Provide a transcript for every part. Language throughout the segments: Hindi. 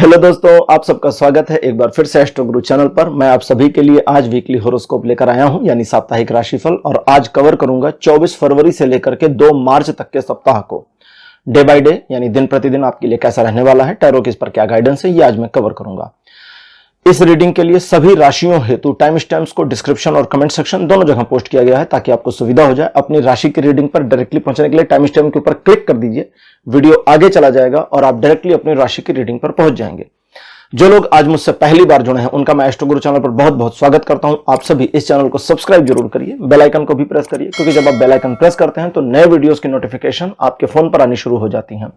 हेलो दोस्तों, आप सबका स्वागत है एक बार फिर से एस्ट्रो गुरु चैनल पर। मैं आप सभी के लिए आज वीकली होरोस्कोप लेकर आया हूं, यानी साप्ताहिक राशिफल। और आज कवर करूंगा 24 फरवरी से लेकर के 2 मार्च तक के सप्ताह को डे बाय डे, यानी दिन प्रतिदिन आपके लिए कैसा रहने वाला है, टैरो किस पर क्या गाइडेंस है, ये आज मैं कवर करूंगा। इस रीडिंग के लिए सभी राशियों हेतु टाइम स्टैम्प्स को डिस्क्रिप्शन और कमेंट सेक्शन दोनों जगह पोस्ट किया गया है, ताकि आपको सुविधा हो जाए। अपनी राशि की रीडिंग पर डायरेक्टली पहुंचने के लिए टाइम स्टैम्प के ऊपर क्लिक कर दीजिए, वीडियो आगे चला जाएगा और आप डायरेक्टली अपनी राशि की रीडिंग पर पहुंच जाएंगे। जो लोग आज मुझसे पहली बार जुड़े हैं उनका मैं एस्ट्रो गुरु चैनल पर बहुत बहुत स्वागत करता हूं। आप सभी इस चैनल को सब्सक्राइब जरूर करिए, बेल आइकन को भी प्रेस करिए, क्योंकि जब आप बेल आइकन प्रेस करते हैं तो नए वीडियोस की नोटिफिकेशन आपके फोन पर आनी शुरू हो जाती हैं।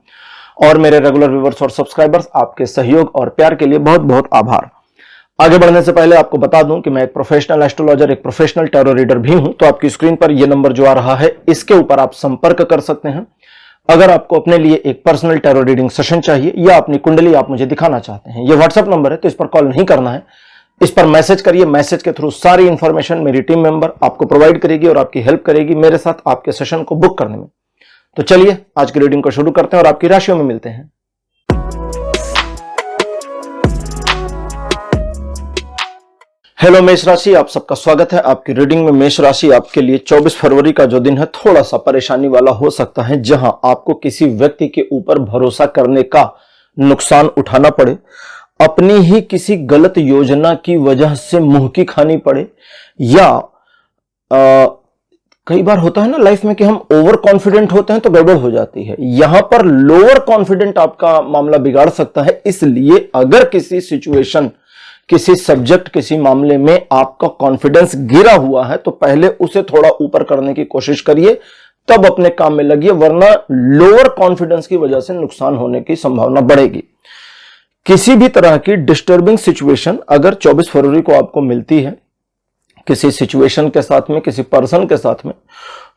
और मेरे रेगुलर व्यूअर्स और सब्सक्राइबर्स, आपके सहयोग और प्यार के लिए बहुत बहुत आभार। आगे बढ़ने से पहले आपको बता दूं कि मैं एक प्रोफेशनल एस्ट्रोलॉजर, एक प्रोफेशनल टैरो रीडर भी हूं। तो आपकी स्क्रीन पर यह नंबर जो आ रहा है, इसके ऊपर आप संपर्क कर सकते हैं। अगर आपको अपने लिए एक पर्सनल टैरो रीडिंग सेशन चाहिए या अपनी कुंडली आप मुझे दिखाना चाहते हैं, यह व्हाट्सएप नंबर है, तो इस पर कॉल नहीं करना है, इस पर मैसेज करिए। मैसेज के थ्रू सारी इंफॉर्मेशन मेरी टीम मेंबर आपको प्रोवाइड करेगी और आपकी हेल्प करेगी मेरे साथ आपके सेशन को बुक करने में। तो चलिए आज की रीडिंग को शुरू करते हैं और आपकी राशियों में मिलते हैं। हेलो मेष राशि, आप सबका स्वागत है आपकी रीडिंग में। मेष राशि, आपके लिए 24 फरवरी का जो दिन है थोड़ा सा परेशानी वाला हो सकता है, जहां आपको किसी व्यक्ति के ऊपर भरोसा करने का नुकसान उठाना पड़े, अपनी ही किसी गलत योजना की वजह से मुंह की खानी पड़े, या कई बार होता है ना लाइफ में कि हम ओवर कॉन्फिडेंट होते हैं तो गड़बड़ हो जाती है। यहां पर लोअर कॉन्फिडेंट आपका मामला बिगाड़ सकता है। इसलिए अगर किसी सिचुएशन, किसी सब्जेक्ट, किसी मामले में आपका कॉन्फिडेंस गिरा हुआ है तो पहले उसे थोड़ा ऊपर करने की कोशिश करिए, तब अपने काम में लगिए, वरना लोअर कॉन्फिडेंस की वजह से नुकसान होने की संभावना बढ़ेगी। किसी भी तरह की डिस्टर्बिंग सिचुएशन अगर 24 फरवरी को आपको मिलती है किसी सिचुएशन के साथ में, किसी पर्सन के साथ में,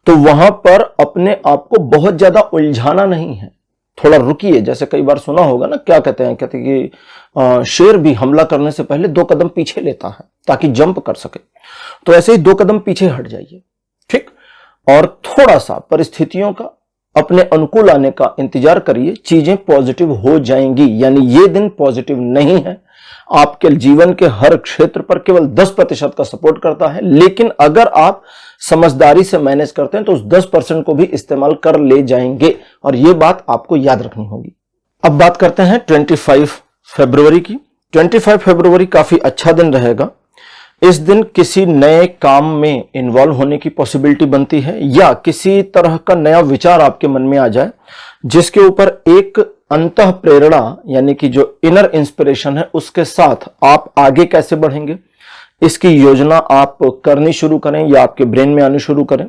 तो वहां पर अपने आप को बहुत ज्यादा उलझाना नहीं है, थोड़ा रुकिए। जैसे कई बार सुना होगा ना, क्या कहते हैं कि शेर भी हमला करने से पहले 2 कदम पीछे लेता है ताकि जंप कर सके। तो ऐसे ही 2 कदम पीछे हट जाइए, ठीक, और थोड़ा सा परिस्थितियों का अपने अनुकूल आने का इंतजार करिए, चीजें पॉजिटिव हो जाएंगी। यानी ये दिन पॉजिटिव नहीं है, आपके जीवन के हर क्षेत्र पर केवल 10% का सपोर्ट करता है, लेकिन अगर आप समझदारी से मैनेज करते हैं तो उस 10% को भी इस्तेमाल कर ले जाएंगे, और यह बात आपको याद रखनी होगी। अब बात करते हैं 25 फरवरी की। 25 फरवरी काफी अच्छा दिन रहेगा। इस दिन किसी नए काम में इन्वॉल्व होने की पॉसिबिलिटी बनती है, या किसी तरह का नया विचार आपके मन में आ जाए जिसके ऊपर एक अंतः प्रेरणा, यानी कि जो इनर इंस्पिरेशन है, उसके साथ आप आगे कैसे बढ़ेंगे इसकी योजना आप करनी शुरू करें या आपके ब्रेन में आनी शुरू करें,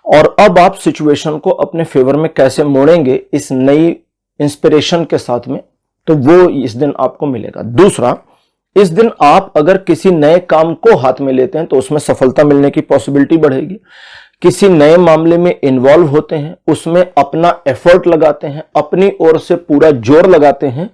और अब आप सिचुएशन को अपने फेवर में कैसे मोड़ेंगे इस नई इंस्पिरेशन के साथ में, तो वो इस दिन आपको मिलेगा। दूसरा, इस दिन आप अगर किसी नए काम को हाथ में लेते हैं तो उसमें सफलता मिलने की पॉसिबिलिटी बढ़ेगी। किसी नए मामले में इन्वॉल्व होते हैं, उसमें अपना एफर्ट लगाते हैं, अपनी ओर से पूरा जोर लगाते हैं,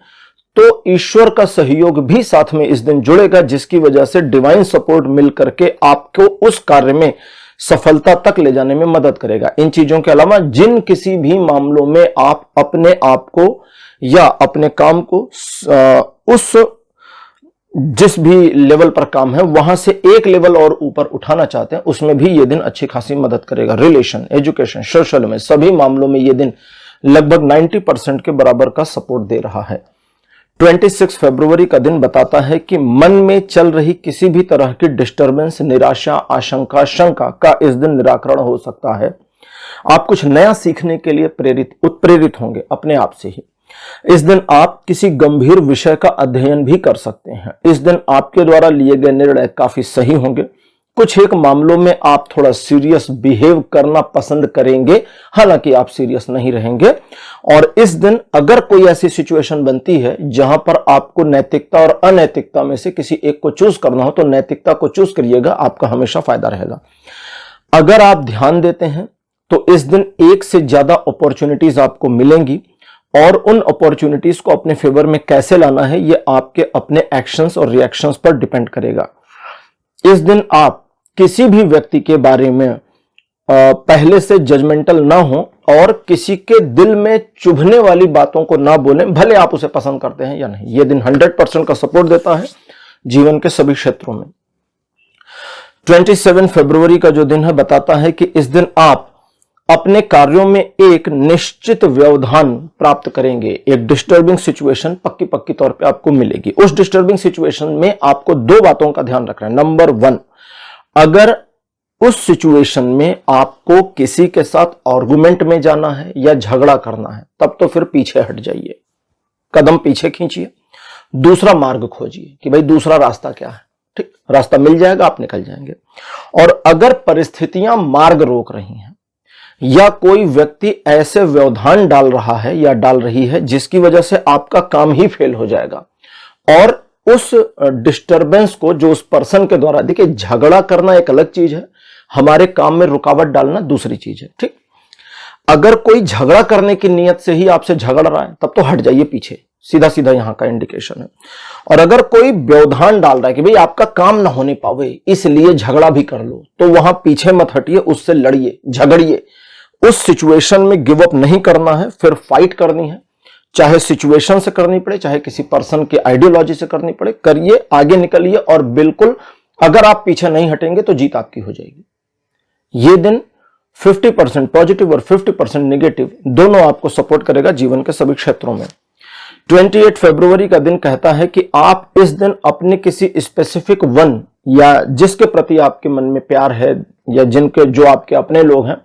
तो ईश्वर का सहयोग भी साथ में इस दिन जुड़ेगा, जिसकी वजह से डिवाइन सपोर्ट मिल करके आपको उस कार्य में सफलता तक ले जाने में मदद करेगा। इन चीजों के अलावा जिन किसी भी मामलों में आप अपने आप को या अपने काम को उस जिस भी लेवल पर काम है वहां से एक लेवल और ऊपर उठाना चाहते हैं, उसमें भी यह दिन अच्छी खासी मदद करेगा। रिलेशन, एजुकेशन, सोशल में सभी मामलों में यह दिन लगभग 90% के बराबर का सपोर्ट दे रहा है। 26 फरवरी का दिन बताता है कि मन में चल रही किसी भी तरह की डिस्टर्बेंस, निराशा, आशंका, शंका का इस दिन निराकरण हो सकता है। आप कुछ नया सीखने के लिए उत्प्रेरित होंगे अपने आप से ही। इस दिन आप किसी गंभीर विषय का अध्ययन भी कर सकते हैं। इस दिन आपके द्वारा लिए गए निर्णय काफी सही होंगे। कुछ एक मामलों में आप थोड़ा सीरियस बिहेव करना पसंद करेंगे, हालांकि आप सीरियस नहीं रहेंगे। और इस दिन अगर कोई ऐसी सिचुएशन बनती है जहां पर आपको नैतिकता और अनैतिकता में से किसी एक को चूज करना हो, तो नैतिकता को चूज करिएगा, आपका हमेशा फायदा रहेगा। अगर आप ध्यान देते हैं तो इस दिन एक से ज्यादा अपॉर्चुनिटीज आपको मिलेंगी, और उन अपॉर्चुनिटीज को अपने फेवर में कैसे लाना है यह आपके अपने एक्शंस और रिएक्शंस पर डिपेंड करेगा। इस दिन आप किसी भी व्यक्ति के बारे में पहले से जजमेंटल ना हो और किसी के दिल में चुभने वाली बातों को ना बोलें, भले आप उसे पसंद करते हैं या नहीं। यह दिन 100% का सपोर्ट देता है जीवन के सभी क्षेत्रों में। 27 फरवरी का जो दिन है बताता है कि इस दिन आप अपने कार्यों में एक निश्चित व्यवधान प्राप्त करेंगे। एक डिस्टर्बिंग सिचुएशन पक्की तौर पे आपको मिलेगी। उस डिस्टर्बिंग सिचुएशन में आपको दो बातों का ध्यान रखना है। नंबर 1, अगर उस सिचुएशन में आपको किसी के साथ आर्गुमेंट में जाना है या झगड़ा करना है, तब तो फिर पीछे हट जाइए, कदम पीछे खींचिए, दूसरा मार्ग खोजिए कि भाई दूसरा रास्ता क्या है। ठीक, रास्ता मिल जाएगा, आप निकल जाएंगे। और अगर परिस्थितियां मार्ग रोक रही हैं या कोई व्यक्ति ऐसे व्यवधान डाल रहा है या डाल रही है जिसकी वजह से आपका काम ही फेल हो जाएगा, और उस डिस्टरबेंस को जो उस पर्सन के द्वारा, देखिए झगड़ा करना एक अलग चीज है, हमारे काम में रुकावट डालना दूसरी चीज है। ठीक, अगर कोई झगड़ा करने की नियत से ही आपसे झगड़ रहा है तब तो हट जाइए पीछे, सीधा सीधा यहां का इंडिकेशन है। और अगर कोई व्यवधान डाल रहा है कि भाई आपका काम ना होने पावे इसलिए झगड़ा भी कर लो, तो वहां पीछे मत हटिए, उससे लड़िए, झगड़िए। उस सिचुएशन में गिव अप नहीं करना है, फिर फाइट करनी है, चाहे सिचुएशन से करनी पड़े, चाहे किसी पर्सन की आइडियोलॉजी से करनी पड़े, करिए, आगे निकलिए। और बिल्कुल अगर आप पीछे नहीं हटेंगे तो जीत आपकी हो जाएगी। ये दिन 50% पॉजिटिव और 50% नेगेटिव दोनों आपको सपोर्ट करेगा जीवन के सभी क्षेत्रों में। 28 फरवरी का दिन कहता है कि आप इस दिन अपने किसी स्पेसिफिक वन या जिसके प्रति आपके मन में प्यार है या जिनके जो आपके अपने लोग हैं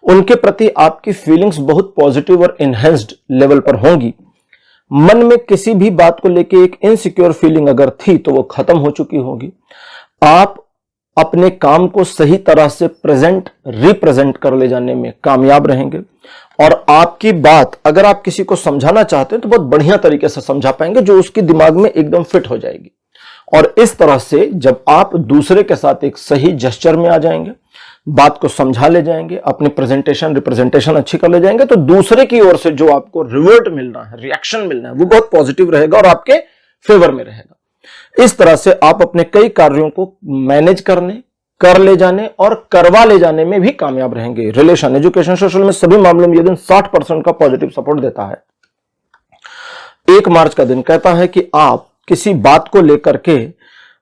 उनके प्रति आपकी फीलिंग्स बहुत पॉजिटिव और इनहेंस्ड लेवल पर होंगी। मन में किसी भी बात को लेके एक इनसिक्योर फीलिंग अगर थी तो वो खत्म हो चुकी होगी। आप अपने काम को सही तरह से रिप्रेजेंट कर ले जाने में कामयाब रहेंगे। और आपकी बात अगर आप किसी को समझाना चाहते हैं तो बहुत बढ़िया तरीके से समझा पाएंगे, जो उसकी दिमाग में एकदम फिट हो जाएगी। और इस तरह से जब आप दूसरे के साथ एक सही जेस्चर में आ जाएंगे, बात को समझा ले जाएंगे, अपनी रिप्रेजेंटेशन अच्छी कर ले जाएंगे, तो दूसरे की ओर से जो आपको रिवर्ट मिलना है, रिएक्शन मिलना है, वो बहुत पॉजिटिव रहेगा और आपके फेवर में रहेगा। इस तरह से आप अपने कई कार्यों को मैनेज करने, कर ले जाने और करवा ले जाने में भी कामयाब रहेंगे। रिलेशन, एजुकेशन, सोशल में सभी मामलों में यह दिन 60% का पॉजिटिव सपोर्ट देता है। 1 मार्च का दिन कहता है कि आप किसी बात को लेकर के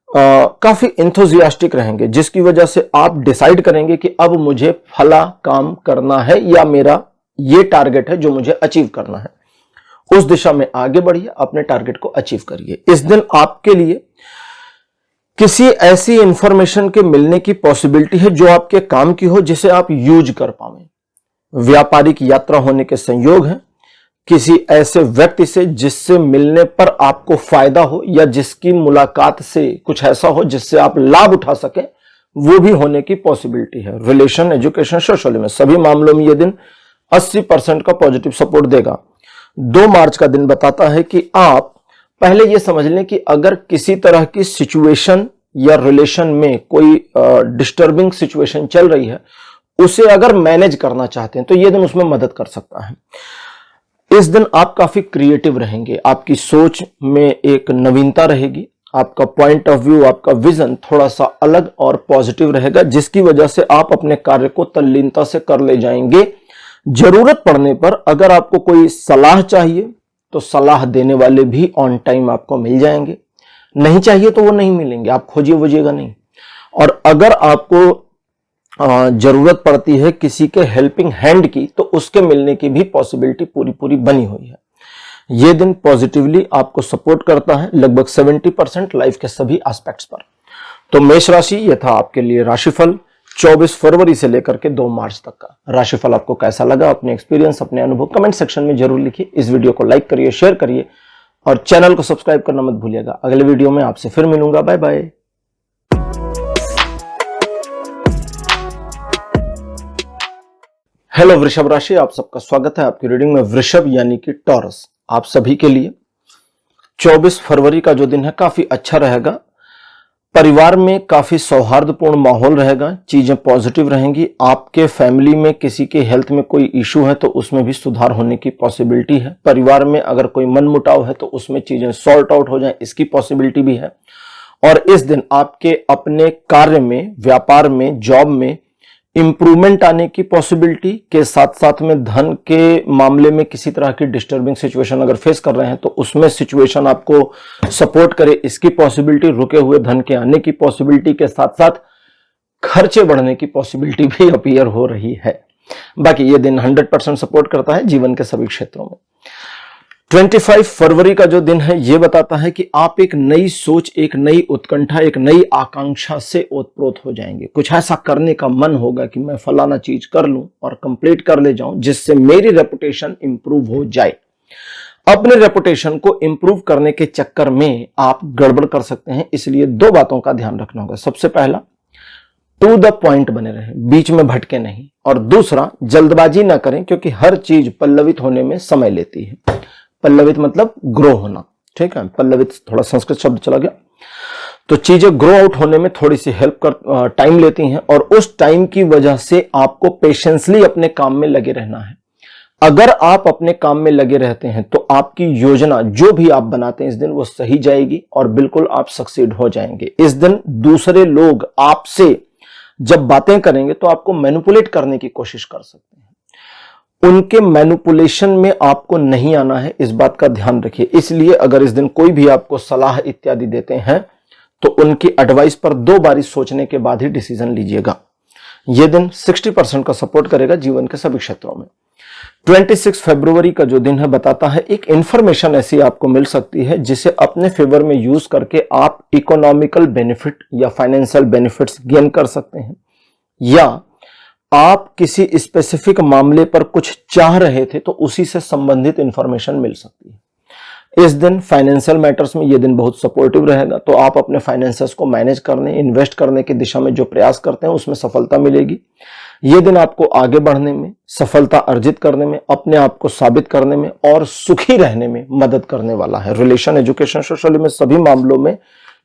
काफी इंथुजियास्टिक रहेंगे, जिसकी वजह से आप डिसाइड करेंगे कि अब मुझे फला काम करना है या मेरा ये टारगेट है जो मुझे अचीव करना है। उस दिशा में आगे बढ़िए, अपने टारगेट को अचीव करिए। इस दिन आपके लिए किसी ऐसी इंफॉर्मेशन के मिलने की पॉसिबिलिटी है जो आपके काम की हो, जिसे आप यूज कर पाएं। व्यापारिक यात्रा होने के संयोग हैं। किसी ऐसे व्यक्ति से जिससे मिलने पर आपको फायदा हो या जिसकी मुलाकात से कुछ ऐसा हो जिससे आप लाभ उठा सकें, वो भी होने की पॉसिबिलिटी है। रिलेशन, एजुकेशन, सोशल में सभी मामलों में यह दिन 80% का पॉजिटिव सपोर्ट देगा। 2 मार्च का दिन बताता है कि आप पहले यह समझ लें कि अगर किसी तरह की सिचुएशन या रिलेशन में कोई डिस्टर्बिंग सिचुएशन चल रही है, उसे अगर मैनेज करना चाहते हैं तो यह दिन उसमें मदद कर सकता है। इस दिन आप काफी क्रिएटिव रहेंगे, आपकी सोच में एक नवीनता रहेगी, आपका पॉइंट ऑफ व्यू, आपका विजन थोड़ा सा अलग और पॉजिटिव रहेगा, जिसकी वजह से आप अपने कार्य को तल्लीनता से कर ले जाएंगे। जरूरत पड़ने पर अगर आपको कोई सलाह चाहिए तो सलाह देने वाले भी ऑन टाइम आपको मिल जाएंगे, नहीं चाहिए तो वो नहीं मिलेंगे, आप खोजिए वजिएगा नहीं। और अगर आपको जरूरत पड़ती है किसी के हेल्पिंग हैंड की, तो उसके मिलने की भी पॉसिबिलिटी पूरी बनी हुई है। यह दिन पॉजिटिवली आपको सपोर्ट करता है लगभग 70% लाइफ के सभी एस्पेक्ट्स पर। तो मेष राशि, यह था आपके लिए राशिफल 24 फरवरी से लेकर के 2 मार्च तक का। राशिफल आपको कैसा लगा, अपने एक्सपीरियंस, अपने अनुभव कमेंट सेक्शन में जरूर लिखिए। इस वीडियो को लाइक करिए, शेयर करिए और चैनल को सब्सक्राइब करना मत भूलिएगा। अगले वीडियो में आपसे फिर मिलूंगा। Bye bye. हेलो वृषभ राशि, आप सबका स्वागत है आपकी रीडिंग में। वृषभ यानी कि टॉरस, आप सभी के लिए 24 फरवरी का जो दिन है काफी अच्छा रहेगा। परिवार में काफी सौहार्दपूर्ण माहौल रहेगा, चीजें पॉजिटिव रहेंगी। आपके फैमिली में किसी के हेल्थ में कोई इशू है तो उसमें भी सुधार होने की पॉसिबिलिटी है। परिवार में अगर कोई मनमुटाव है तो उसमें चीजें सॉर्ट आउट हो जाएं, इसकी पॉसिबिलिटी भी है। और इस दिन आपके अपने कार्य में, व्यापार में, जॉब में इंप्रूवमेंट आने की पॉसिबिलिटी के साथ साथ में धन के मामले में किसी तरह की डिस्टर्बिंग सिचुएशन अगर फेस कर रहे हैं तो उसमें सिचुएशन आपको सपोर्ट करे, इसकी पॉसिबिलिटी, रुके हुए धन के आने की पॉसिबिलिटी के साथ साथ खर्चे बढ़ने की पॉसिबिलिटी भी अपीयर हो रही है। बाकी ये दिन 100% सपोर्ट करता है जीवन के सभी क्षेत्रों में। 25 फरवरी का जो दिन है ये बताता है कि आप एक नई सोच, एक नई उत्कंठा, एक नई आकांक्षा से ओतप्रोत हो जाएंगे। कुछ ऐसा करने का मन होगा कि मैं फलाना चीज कर लूं और कंप्लीट कर ले जाऊं जिससे मेरी रेपुटेशन इंप्रूव हो जाए। अपने रेपुटेशन को इंप्रूव करने के चक्कर में आप गड़बड़ कर सकते हैं, इसलिए दो बातों का ध्यान रखना होगा। सबसे पहला, टू द पॉइंट बने रहें, बीच में भटके नहीं। और दूसरा, जल्दबाजी ना करें क्योंकि हर चीज पल्लवित होने में समय लेती है। पल्लवित मतलब ग्रो होना, ठीक है। पल्लवित थोड़ा संस्कृत शब्द चला गया, तो चीजें ग्रो आउट होने में थोड़ी सी टाइम लेती हैं और उस टाइम की वजह से आपको पेशेंसली अपने काम में लगे रहना है। अगर आप अपने काम में लगे रहते हैं तो आपकी योजना जो भी आप बनाते हैं इस दिन वो सही जाएगी और बिल्कुल आप सक्सीड हो जाएंगे। इस दिन दूसरे लोग आपसे जब बातें करेंगे तो आपको मैनिपुलेट करने की कोशिश कर सकते हैं। उनके मैनिपुलेशन में आपको नहीं आना है, इस बात का ध्यान रखिए। इसलिए अगर इस दिन कोई भी आपको सलाह इत्यादि देते हैं तो उनकी एडवाइस पर दो बारी सोचने के बाद ही डिसीजन लीजिएगा। यह दिन 60% का सपोर्ट करेगा जीवन के सभी क्षेत्रों में। 26 फरवरी का जो दिन है बताता है एक इंफॉर्मेशन ऐसी आपको मिल सकती है जिसे अपने फेवर में यूज करके आप इकोनॉमिकल बेनिफिट या फाइनेंशियल बेनिफिट्स गेन कर सकते हैं, या आप किसी स्पेसिफिक मामले पर कुछ चाह रहे थे तो उसी से संबंधित इंफॉर्मेशन मिल सकती है। इस दिन फाइनेंशियल मैटर्स में यह दिन बहुत सपोर्टिव रहेगा, तो आप अपने फाइनेंसेस को मैनेज करने, इन्वेस्ट करने की दिशा में जो प्रयास करते हैं उसमें सफलता मिलेगी। यह दिन आपको आगे बढ़ने में, सफलता अर्जित करने में, अपने आप को साबित करने में और सुखी रहने में मदद करने वाला है। रिलेशन, एजुकेशन, सोशल में सभी मामलों में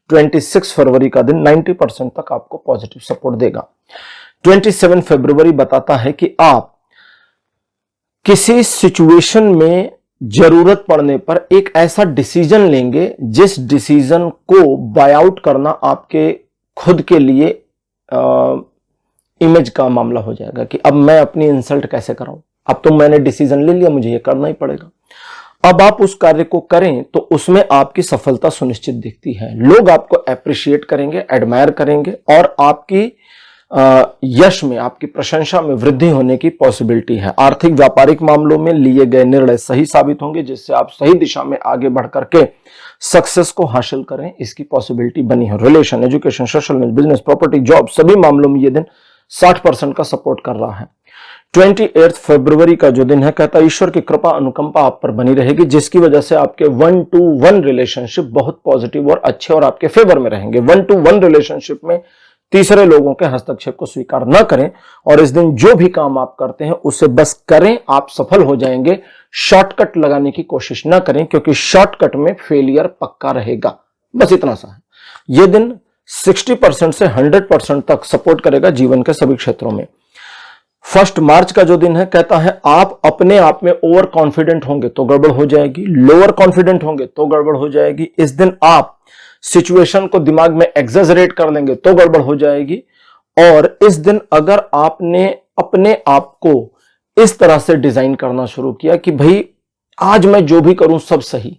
26 फरवरी का दिन 90% तक आपको पॉजिटिव सपोर्ट देगा। 27 फरवरी बताता है कि आप किसी सिचुएशन में जरूरत पड़ने पर एक ऐसा डिसीजन लेंगे जिस डिसीजन को बाय आउट करना आपके खुद के लिए इमेज का मामला हो जाएगा कि अब मैं अपनी इंसल्ट कैसे कराऊं, अब तो मैंने डिसीजन ले लिया, मुझे ये करना ही पड़ेगा। अब आप उस कार्य को करें तो उसमें आपकी सफलता सुनिश्चित दिखती है। लोग आपको अप्रिशिएट करेंगे, एडमायर करेंगे और आपकी यश में, आपकी प्रशंसा में वृद्धि होने की पॉसिबिलिटी है। आर्थिक व्यापारिक मामलों में लिए गए निर्णय सही साबित होंगे जिससे आप सही दिशा में आगे बढ़ करके सक्सेस को हासिल करें, इसकी पॉसिबिलिटी बनी है। Relation, education, social, business, property, job, सभी मामलों में यह दिन 60% का सपोर्ट कर रहा है। 28 फरवरी का जो दिन है कहता है ईश्वर की कृपा, अनुकंपा आप पर बनी रहेगी जिसकी वजह से आपके 1-to-1 रिलेशनशिप बहुत पॉजिटिव और अच्छे और आपके फेवर में रहेंगे। 1-to-1 रिलेशनशिप में तीसरे लोगों के हस्तक्षेप को स्वीकार न करें और इस दिन जो भी काम आप करते हैं उसे बस करें, आप सफल हो जाएंगे। शॉर्टकट लगाने की कोशिश न करें क्योंकि शॉर्टकट में फेलियर पक्का रहेगा। बस इतना सा है। यह दिन 60% से 100% तक सपोर्ट करेगा जीवन के सभी क्षेत्रों में। 1 मार्च का जो दिन है कहता है आप अपने आप में ओवर कॉन्फिडेंट होंगे तो गड़बड़ हो जाएगी, लोअर कॉन्फिडेंट होंगे तो गड़बड़ हो जाएगी। इस दिन आप सिचुएशन को दिमाग में एग्जैजरेट कर लेंगे तो गड़बड़ हो जाएगी। और इस दिन अगर आपने अपने आप को इस तरह से डिजाइन करना शुरू किया कि भाई आज मैं जो भी करूं सब सही,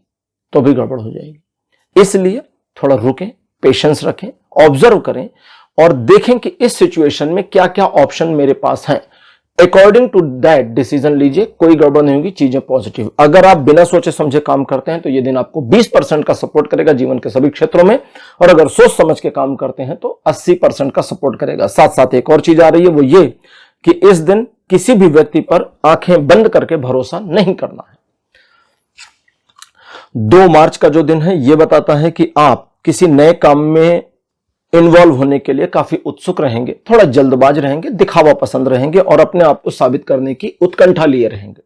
तो भी गड़बड़ हो जाएगी। इसलिए थोड़ा रुकें, पेशेंस रखें, ऑब्जर्व करें और देखें कि इस सिचुएशन में क्या क्या ऑप्शन मेरे पास हैं। अकॉर्डिंग टू दैट डिसीजन लीजिए, कोई गड़बड़ नहीं होगी, चीजें पॉजिटिव। अगर आप बिना सोचे समझे काम करते हैं तो ये दिन आपको 20% का सपोर्ट करेगा जीवन के सभी क्षेत्रों में, और अगर सोच समझ के काम करते हैं तो 80% का सपोर्ट करेगा। साथ साथ एक और चीज आ रही है, वो ये कि इस दिन किसी भी व्यक्ति पर आंखें बंद करके भरोसा नहीं करना है। 2 मार्च का जो दिन है ये बताता है कि आप किसी नए काम में इन्वॉल्व होने के लिए काफी उत्सुक रहेंगे, थोड़ा जल्दबाज रहेंगे, दिखावा पसंद रहेंगे और अपने आप को साबित करने की उत्कंठा लिए रहेंगे।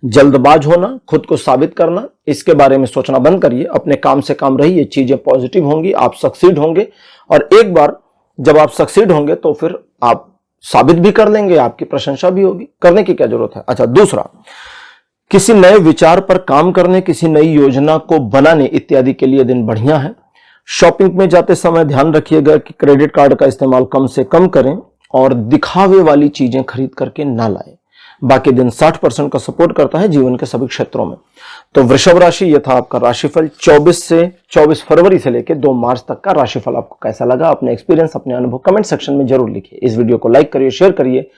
जल्दबाज होना, खुद को साबित करना, इसके बारे में सोचना बंद करिए, अपने काम से काम रहिए, चीजें पॉजिटिव होंगी, आप सक्सीड होंगे और एक बार जब आप सक्सीड होंगे तो फिर आप साबित भी कर लेंगे, आपकी प्रशंसा भी होगी, करने की क्या जरूरत है। अच्छा, दूसरा, किसी नए विचार पर काम करने, किसी नई योजना को बनाने इत्यादि के लिए दिन बढ़िया है। शॉपिंग में जाते समय ध्यान रखिएगा कि क्रेडिट कार्ड का इस्तेमाल कम से कम करें और दिखावे वाली चीजें खरीद करके ना लाए। बाकी दिन 60% का सपोर्ट करता है जीवन के सभी क्षेत्रों में। तो वृषभ राशि, ये था आपका राशिफल 24 फरवरी से लेकर 2 मार्च तक का राशिफल। आपको कैसा लगा? अपने एक्सपीरियंस, अपने अनुभव कमेंट सेक्शन में जरूर लिखिए। इस वीडियो को लाइक करिए, शेयर करिए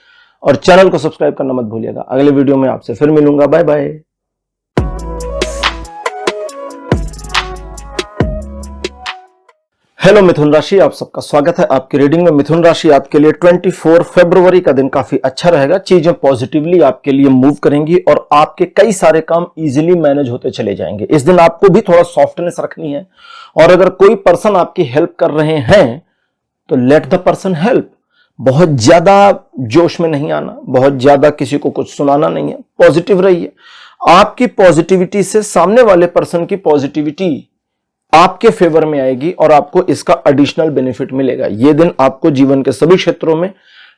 और चैनल को सब्सक्राइब करना मत भूलिएगा। अगले वीडियो में आपसे फिर मिलूंगा। Bye bye. हेलो मिथुन राशि, आप सबका स्वागत है आपकी रीडिंग में। मिथुन राशि आपके लिए 24 फरवरी का दिन काफी अच्छा रहेगा। चीजें पॉजिटिवली आपके लिए मूव करेंगी और आपके कई सारे काम इजीली मैनेज होते चले जाएंगे। इस दिन आपको भी थोड़ा सॉफ्टनेस रखनी है और अगर कोई पर्सन आपकी हेल्प कर रहे हैं तो लेट द पर्सन हेल्प। बहुत ज्यादा जोश में नहीं आना, बहुत ज्यादा किसी को कुछ सुनाना नहीं है। पॉजिटिव रहिए। आपकी पॉजिटिविटी से सामने वाले पर्सन की पॉजिटिविटी आपके फेवर में आएगी और आपको इसका एडिशनल बेनिफिट मिलेगा। यह दिन आपको जीवन के सभी क्षेत्रों में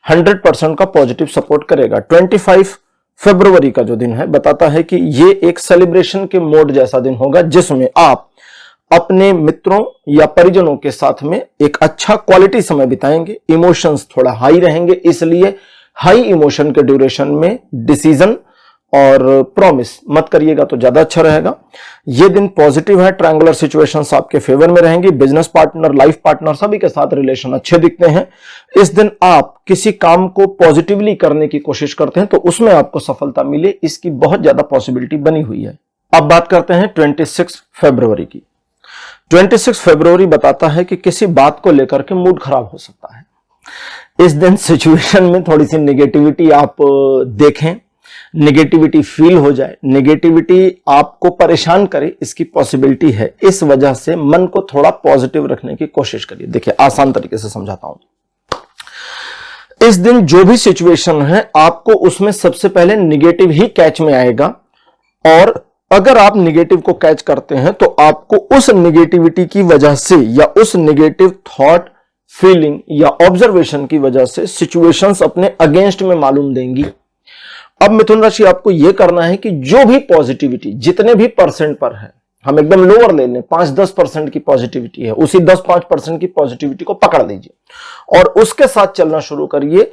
100% का पॉजिटिव सपोर्ट करेगा। 25 फरवरी का जो दिन है बताता है कि यह एक सेलिब्रेशन के मोड जैसा दिन होगा, जिसमें आप अपने मित्रों या परिजनों के साथ में एक अच्छा क्वालिटी समय बिताएंगे। इमोशंस थोड़ा हाई रहेंगे, इसलिए हाई इमोशन के ड्यूरेशन में डिसीजन और प्रॉमिस मत करिएगा तो ज्यादा अच्छा रहेगा। यह दिन पॉजिटिव है। ट्रायंगुलर सिचुएशंस आपके फेवर में रहेंगी। बिजनेस पार्टनर, लाइफ पार्टनर सभी के साथ रिलेशन अच्छे दिखते हैं। इस दिन आप किसी काम को पॉजिटिवली करने की कोशिश करते हैं तो उसमें आपको सफलता मिले, इसकी बहुत ज्यादा पॉसिबिलिटी बनी हुई है। अब बात करते हैं 26 फरवरी की। 26 फरवरी बताता है कि किसी बात को लेकर के मूड खराब हो सकता है। इस दिन सिचुएशन में थोड़ी सी नेगेटिविटी आप देखें, नेगेटिविटी फील हो जाए, नेगेटिविटी आपको परेशान करे, इसकी पॉसिबिलिटी है। इस वजह से मन को थोड़ा पॉजिटिव रखने की कोशिश करिए। देखिए, आसान तरीके से समझाता हूं। इस दिन जो भी सिचुएशन है आपको उसमें सबसे पहले नेगेटिव ही कैच में आएगा और अगर आप नेगेटिव को कैच करते हैं तो आपको उस नेगेटिविटी की वजह से या उस नेगेटिव थॉट, फीलिंग या ऑब्जर्वेशन की वजह से सिचुएशंस अपने अगेंस्ट में मालूम देंगी। अब मिथुन राशि आपको यह करना है कि जो भी पॉजिटिविटी जितने भी परसेंट पर है, हम एकदम लोअर ले लें, 5-10% की पॉजिटिविटी है, उसी 10-5% की पॉजिटिविटी को पकड़ लीजिए और उसके साथ चलना शुरू करिए।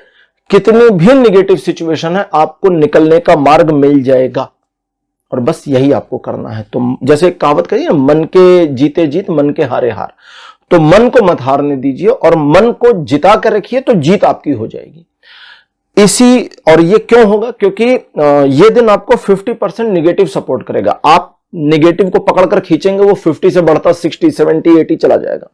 कितने भी नेगेटिव सिचुएशन है आपको निकलने का मार्ग मिल जाएगा और बस यही आपको करना है। तो जैसे एक कहावत कही है, मन के जीते जीत, मन के हारे हार। तो मन को मत हारने दीजिए और मन को जिता कर रखिए तो जीत आपकी हो जाएगी। और ये क्यों होगा? क्योंकि ये दिन आपको 50% नेगेटिव सपोर्ट करेगा। आप नेगेटिव को पकड़कर खींचेंगे, वो 50 से बढ़ता 60, 70, 80 चला जाएगा।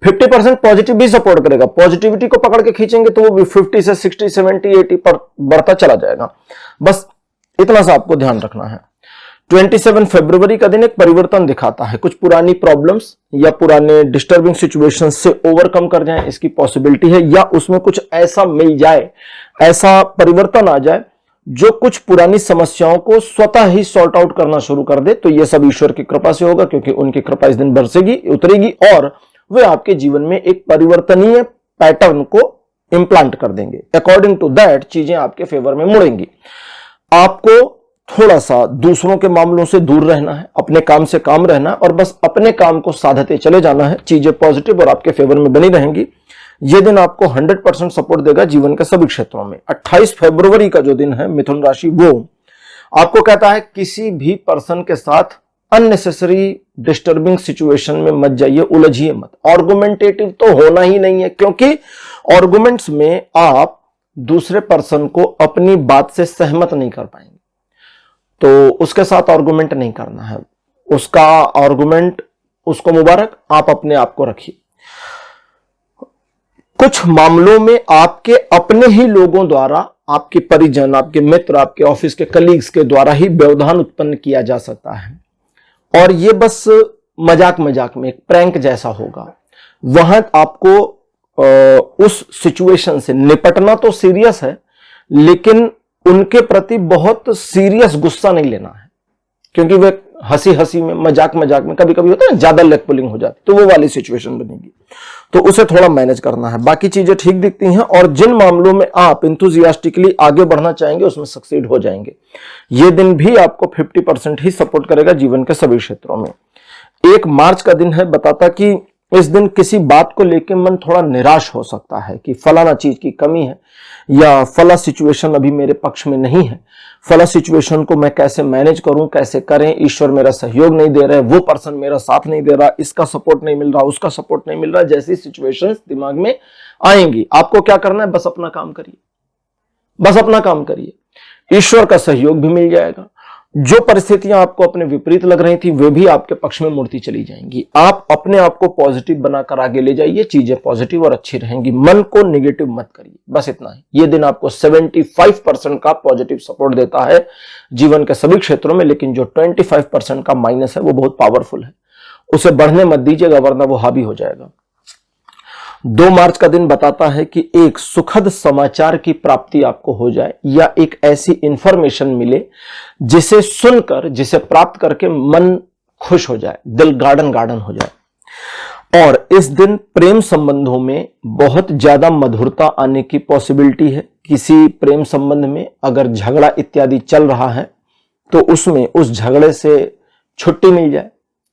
50% पॉजिटिव भी सपोर्ट करेगा। पॉजिटिविटी को पकड़ के खींचेंगे तो वो भी 50 से 60, 70, 80 पर बढ़ता चला जाएगा। बस इतना सा आपको ध्यान रखना है। 27 फरवरी का दिन एक परिवर्तन दिखाता है। कुछ पुरानी प्रॉब्लम्स या पुराने डिस्टर्बिंग सिचुएशंस से ओवरकम कर जाएं, इसकी पॉसिबिलिटी है, या उसमें कुछ ऐसा मिल जाए, ऐसा परिवर्तन आ जाए जो कुछ पुरानी समस्याओं को स्वतः ही सॉर्ट आउट करना शुरू कर दे। तो यह सब ईश्वर की कृपा से होगा, क्योंकि उनकी कृपा इस दिन बरसेगी, उतरेगी और वे आपके जीवन में एक परिवर्तनीय पैटर्न को इंप्लांट कर देंगे। अकॉर्डिंग टू दैट चीजें आपके फेवर में मुड़ेंगी। आपको थोड़ा सा दूसरों के मामलों से दूर रहना है, अपने काम से काम रहना है और बस अपने काम को साधते चले जाना है। चीजें पॉजिटिव और आपके फेवर में बनी रहेंगी। यह दिन आपको 100% सपोर्ट देगा जीवन के सभी क्षेत्रों में। 28 फरवरी का जो दिन है मिथुन राशि, वो आपको कहता है किसी भी पर्सन के साथ अननेसेसरी डिस्टर्बिंग सिचुएशन में मत जाइए, उलझिए मत। आर्गुमेंटेटिव तो होना ही नहीं है, क्योंकि आर्गुमेंट्स में आप दूसरे पर्सन को अपनी बात से सहमत नहीं कर पाएंगे। तो उसके साथ आर्गुमेंट नहीं करना है। उसका आर्गुमेंट उसको मुबारक, आप अपने आप को रखिए। कुछ मामलों में आपके अपने ही लोगों द्वारा, आपके परिजन, आपके मित्र, आपके ऑफिस के कलीग्स के द्वारा ही व्यवधान उत्पन्न किया जा सकता है और यह बस मजाक मजाक में एक प्रैंक जैसा होगा। वहां आपको उस सिचुएशन से निपटना तो सीरियस है, लेकिन उनके प्रति बहुत सीरियस गुस्सा नहीं लेना है, क्योंकि वे हंसी हंसी में, मजाक मजाक में कभी कभी होता है ज्यादा लेग पुलिंग हो जाती, तो वो वाली सिचुएशन बनेगी। तो उसे थोड़ा मैनेज करना है। बाकी चीजें ठीक दिखती हैं और जिन मामलों में आप इंथुजियास्टिकली आगे बढ़ना चाहेंगे उसमें सक्सीड हो जाएंगे। ये दिन भी आपको 50% ही सपोर्ट करेगा जीवन के सभी क्षेत्रों में। 1 मार्च का दिन है, बताता कि इस दिन किसी बात को लेकर मन थोड़ा निराश हो सकता है कि फलाना चीज की कमी है, या फला सिचुएशन अभी मेरे पक्ष में नहीं है, फला सिचुएशन को मैं कैसे मैनेज करूं, कैसे करें, ईश्वर मेरा सहयोग नहीं दे रहा है, वो पर्सन मेरा साथ नहीं दे रहा, इसका सपोर्ट नहीं मिल रहा, उसका सपोर्ट नहीं मिल रहा, जैसी सिचुएशंस दिमाग में आएंगी। आपको क्या करना है, बस अपना काम करिए, बस अपना काम करिए, ईश्वर का सहयोग भी मिल जाएगा। जो परिस्थितियां आपको अपने विपरीत लग रही थी वे भी आपके पक्ष में मुड़ती चली जाएंगी। आप अपने आप को पॉजिटिव बनाकर आगे ले जाइए, चीजें पॉजिटिव और अच्छी रहेंगी। मन को नेगेटिव मत करिए, बस इतना ही। ये दिन आपको 75% का पॉजिटिव सपोर्ट देता है जीवन के सभी क्षेत्रों में, लेकिन जो 25% का माइनस है वो बहुत पावरफुल है, उसे बढ़ने मत दीजिएगा वरना वो हावी हो जाएगा। 2 मार्च का दिन बताता है कि एक सुखद समाचार की प्राप्ति आपको हो जाए, या एक ऐसी इंफॉर्मेशन मिले जिसे सुनकर, जिसे प्राप्त करके मन खुश हो जाए, दिल गार्डन गार्डन हो जाए। और इस दिन प्रेम संबंधों में बहुत ज्यादा मधुरता आने की पॉसिबिलिटी है। किसी प्रेम संबंध में अगर झगड़ा इत्यादि चल रहा है तो उसमें उस झगड़े से छुट्टी मिल जाए,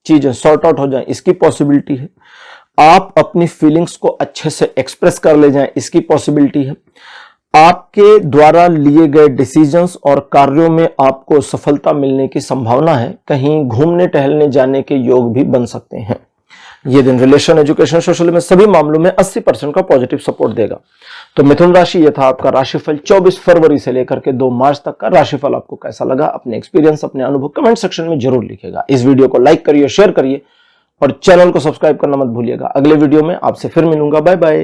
चीजें सॉर्ट आउट हो जाए, इसकी पॉसिबिलिटी है। आप अपनी फीलिंग्स को अच्छे से एक्सप्रेस कर ले जाएं, इसकी पॉसिबिलिटी है। आपके द्वारा लिए गए डिसीजंस और कार्यों में आपको सफलता मिलने की संभावना है। कहीं घूमने टहलने जाने के योग भी बन सकते हैं। यह दिन रिलेशन, एजुकेशन, सोशल में सभी मामलों में 80% का पॉजिटिव सपोर्ट देगा। तो मिथुन राशि, यह था आपका राशिफल 24 फरवरी से लेकर के 2 मार्च तक का राशिफल। आपको कैसा लगा, अपने एक्सपीरियंस, अपने अनुभव कमेंट सेक्शन में जरूर लिखिएगा। इस वीडियो को लाइक करिए, शेयर करिए और चैनल को सब्सक्राइब करना मत भूलिएगा। अगले वीडियो में आपसे फिर मिलूंगा। Bye bye.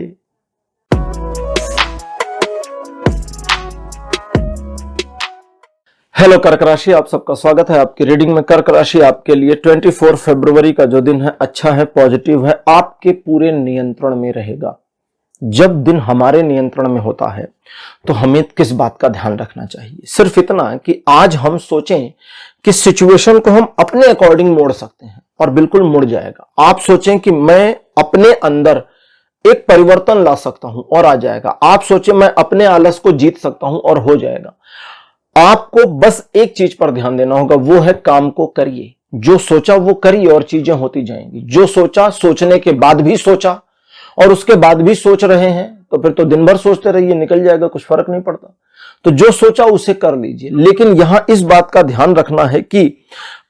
हेलो कर्क राशि, आप सबका स्वागत है आपकी रीडिंग में। कर्क राशि आपके लिए 24 फरवरी का जो दिन है अच्छा है, पॉजिटिव है, आपके पूरे नियंत्रण में रहेगा। जब दिन हमारे नियंत्रण में होता है तो हमें किस बात का ध्यान रखना चाहिए, सिर्फ इतना कि आज हम सोचें कि सिचुएशन को हम अपने अकॉर्डिंग मोड़ सकते हैं और बिल्कुल मुड़ जाएगा। आप सोचें कि मैं अपने अंदर एक परिवर्तन ला सकता हूं और आ जाएगा। आप सोचें मैं अपने आलस को जीत सकता हूं और हो जाएगा। आपको बस एक चीज पर ध्यान देना होगा, वो है काम को करिए। जो सोचा वो करिए और चीजें होती जाएंगी। जो सोचा, सोचने के बाद भी सोचा और उसके बाद भी सोच रहे हैं तो फिर तो दिन भर सोचते रहिए, निकल जाएगा, कुछ फर्क नहीं पड़ता। तो जो सोचा उसे कर लीजिए, लेकिन यहां इस बात का ध्यान रखना है कि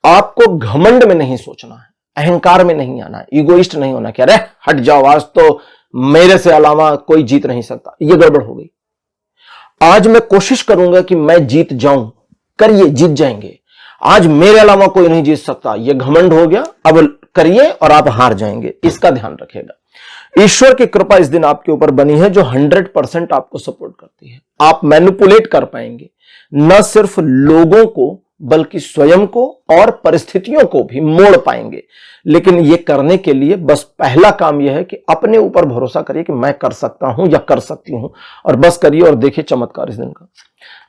आपको घमंड में नहीं सोचना है, अहंकार में नहीं आना है, ईगोइस्ट नहीं होना कि अरे हट जाओ, आज तो मेरे से अलावा कोई जीत नहीं सकता। ये गड़बड़ हो गई। आज मैं कोशिश करूंगा कि मैं जीत जाऊं। करिए, जीत जाएंगे। आज मेरे अलावा कोई नहीं जीत सकता, यह घमंड हो गया। अब करिए और आप हार जाएंगे, इसका ध्यान रखिएगा। ईश्वर की कृपा इस दिन आपके ऊपर बनी है जो 100% आपको सपोर्ट करती है। आप मैनिपुलेट कर पाएंगे, न सिर्फ लोगों को बल्कि स्वयं को और परिस्थितियों को भी मोड़ पाएंगे। लेकिन यह करने के लिए बस पहला काम यह है कि अपने ऊपर भरोसा करिए कि मैं कर सकता हूं या कर सकती हूं, और बस करिए और देखिए चमत्कार इस दिन का।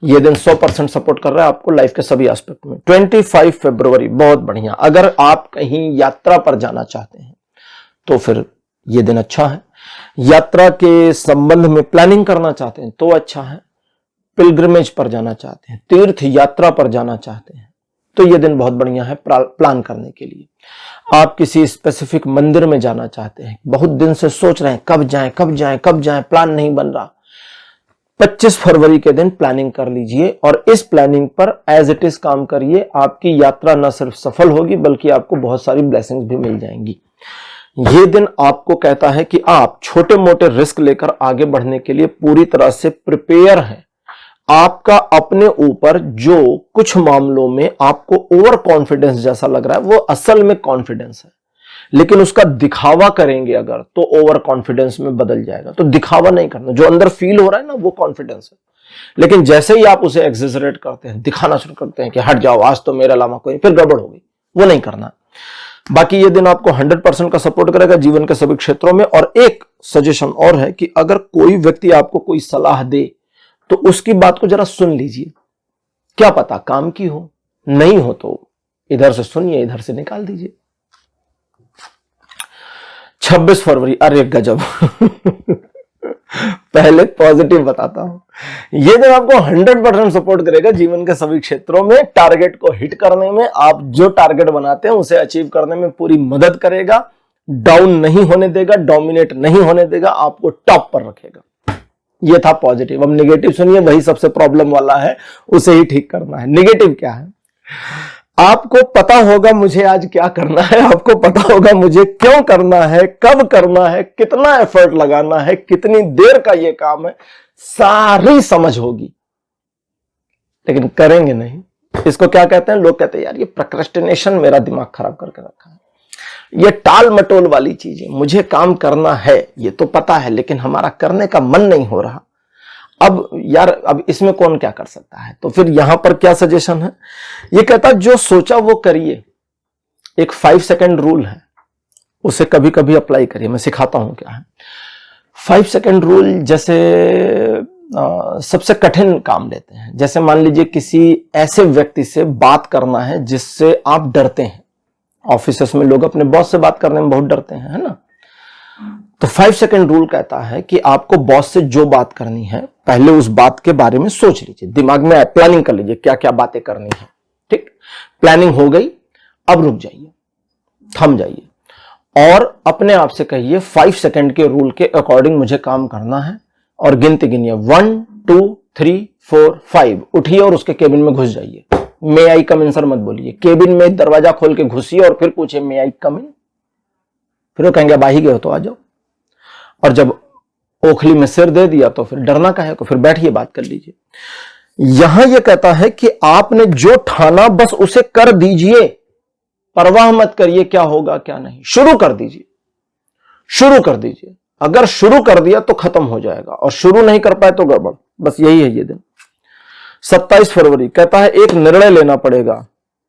यह दिन 100% सपोर्ट कर रहा है आपको लाइफ के सभी एस्पेक्ट में। 25 फरवरी बहुत बढ़िया। अगर आप कहीं यात्रा पर जाना चाहते हैं तो फिर यह दिन अच्छा है। यात्रा के संबंध में प्लानिंग करना चाहते हैं तो अच्छा है। पिलग्रिमेज पर जाना चाहते हैं, तीर्थ यात्रा पर जाना चाहते हैं तो यह दिन बहुत बढ़िया है प्लान करने के लिए। आप किसी स्पेसिफिक मंदिर में जाना चाहते हैं, बहुत दिन से सोच रहे हैं कब जाएं कब जाएं कब जाएं, प्लान नहीं बन रहा, 25 फरवरी के दिन प्लानिंग कर लीजिए और इस प्लानिंग पर एज इट इज काम करिए। आपकी यात्रा न सिर्फ सफल होगी बल्कि आपको बहुत सारी ब्लेसिंग्स भी मिल जाएंगी। यह दिन आपको कहता है कि आप छोटे मोटे रिस्क लेकर आगे बढ़ने के लिए पूरी तरह से प्रिपेयर हैं। आपका अपने ऊपर जो कुछ मामलों में आपको ओवर कॉन्फिडेंस जैसा लग रहा है वो असल में कॉन्फिडेंस है, लेकिन उसका दिखावा करेंगे अगर तो ओवर कॉन्फिडेंस में बदल जाएगा। तो दिखावा नहीं करना, जो अंदर फील हो रहा है ना वो कॉन्फिडेंस है। लेकिन जैसे ही आप उसे एक्सेजरेट करते हैं, दिखाना शुरू करते हैं कि हट जाओ आज तो मेरे अलावा कोई, फिर गड़बड़ हो गई, वो नहीं करना। बाकी ये दिन आपको 100% का सपोर्ट करेगा जीवन के सभी क्षेत्रों में। और एक सजेशन और है कि अगर कोई व्यक्ति आपको कोई सलाह दे तो उसकी बात को जरा सुन लीजिए, क्या पता काम की हो, नहीं हो तो इधर से सुनिए, इधर से निकाल दीजिए। 26 फरवरी, अरे गजब पहले पॉजिटिव बताता हूं। यह दिन आपको 100% सपोर्ट करेगा जीवन के सभी क्षेत्रों में। टारगेट को हिट करने में, आप जो टारगेट बनाते हैं उसे अचीव करने में पूरी मदद करेगा। डाउन नहीं होने देगा, डोमिनेट नहीं होने देगा, आपको टॉप पर रखेगा। ये था पॉजिटिव। अब नेगेटिव सुनिए, वही सबसे प्रॉब्लम वाला है, उसे ही ठीक करना है। नेगेटिव क्या है? आपको पता होगा मुझे आज क्या करना है, आपको पता होगा मुझे क्यों करना है, कब करना है, कितना एफर्ट लगाना है, कितनी देर का ये काम है, सारी समझ होगी, लेकिन करेंगे नहीं। इसको क्या कहते हैं? लोग कहते हैं यार ये प्रोक्रेस्टिनेशन मेरा दिमाग खराब करके रखा है, ये टाल मटोल वाली चीजें, मुझे काम करना है ये तो पता है, लेकिन हमारा करने का मन नहीं हो रहा। अब यार अब इसमें कौन क्या कर सकता है? तो फिर यहां पर क्या सजेशन है? ये कहता है जो सोचा वो करिए। एक 5 सेकंड रूल है, उसे कभी कभी अप्लाई करिए। मैं सिखाता हूं क्या है 5 सेकंड रूल। जैसे सबसे कठिन काम लेते हैं, जैसे मान लीजिए किसी ऐसे व्यक्ति से बात करना है जिससे आप डरते हैं। ऑफिस में लोग अपने बॉस से बात करने में बहुत डरते हैं, है ना? तो 5 सेकंड रूल कहता है कि आपको बॉस से जो बात करनी है पहले उस बात के बारे में सोच लीजिए, दिमाग में प्लानिंग कर लीजिए क्या क्या बातें करनी है। ठीक, प्लानिंग हो गई, अब रुक जाइए, थम जाइए और अपने आप से कहिए 5 सेकंड के रूल के अकॉर्डिंग मुझे काम करना है, और गिनती गिनिए 1 2 3 4 5। उठिए और उसके केबिन में घुस जाइए। मे आई कम इन सर मत बोलिए, केबिन में दरवाजा खोल के घुसिए और फिर पूछे मे आई कम इन। फिर वो कहेंगे अब आ ही गए हो तो आ जाओ। और जब ओखली में सिर दे दिया तो फिर डरना काहे को, फिर बैठिए बात कर लीजिए। यहां यह कहता है कि आपने जो ठाना बस उसे कर दीजिए, परवाह मत करिए क्या होगा क्या नहीं, शुरू कर दीजिए, शुरू कर दीजिए। अगर शुरू कर दिया तो खत्म हो जाएगा, और शुरू नहीं कर पाए तो गड़बड़। बस यही है ये दिन। 27 फरवरी कहता है एक निर्णय लेना पड़ेगा,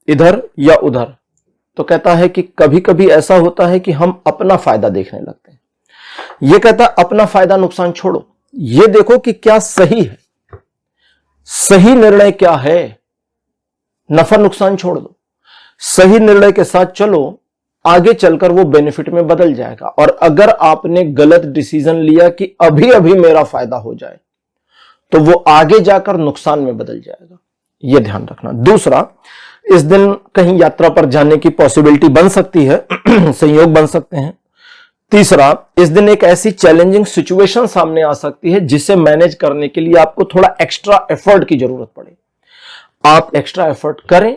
इधर या उधर। तो कहता है कि कभी कभी ऐसा होता है कि हम अपना फायदा देखने लगते हैं। यह कहता है अपना फायदा नुकसान छोड़ो, यह देखो कि क्या सही है, सही निर्णय क्या है, नफा नुकसान छोड़ दो, सही निर्णय के साथ चलो, आगे चलकर वो बेनिफिट में बदल जाएगा। और अगर आपने गलत डिसीजन लिया कि अभी अभी मेरा फायदा हो जाए, तो वो आगे जाकर नुकसान में बदल जाएगा, यह ध्यान रखना। दूसरा, इस दिन कहीं यात्रा पर जाने की पॉसिबिलिटी बन सकती है, संयोग बन सकते हैं। तीसरा, इस दिन एक ऐसी चैलेंजिंग सिचुएशन सामने आ सकती है जिसे मैनेज करने के लिए आपको थोड़ा एक्स्ट्रा एफर्ट की जरूरत पड़े। आप एक्स्ट्रा एफर्ट करें,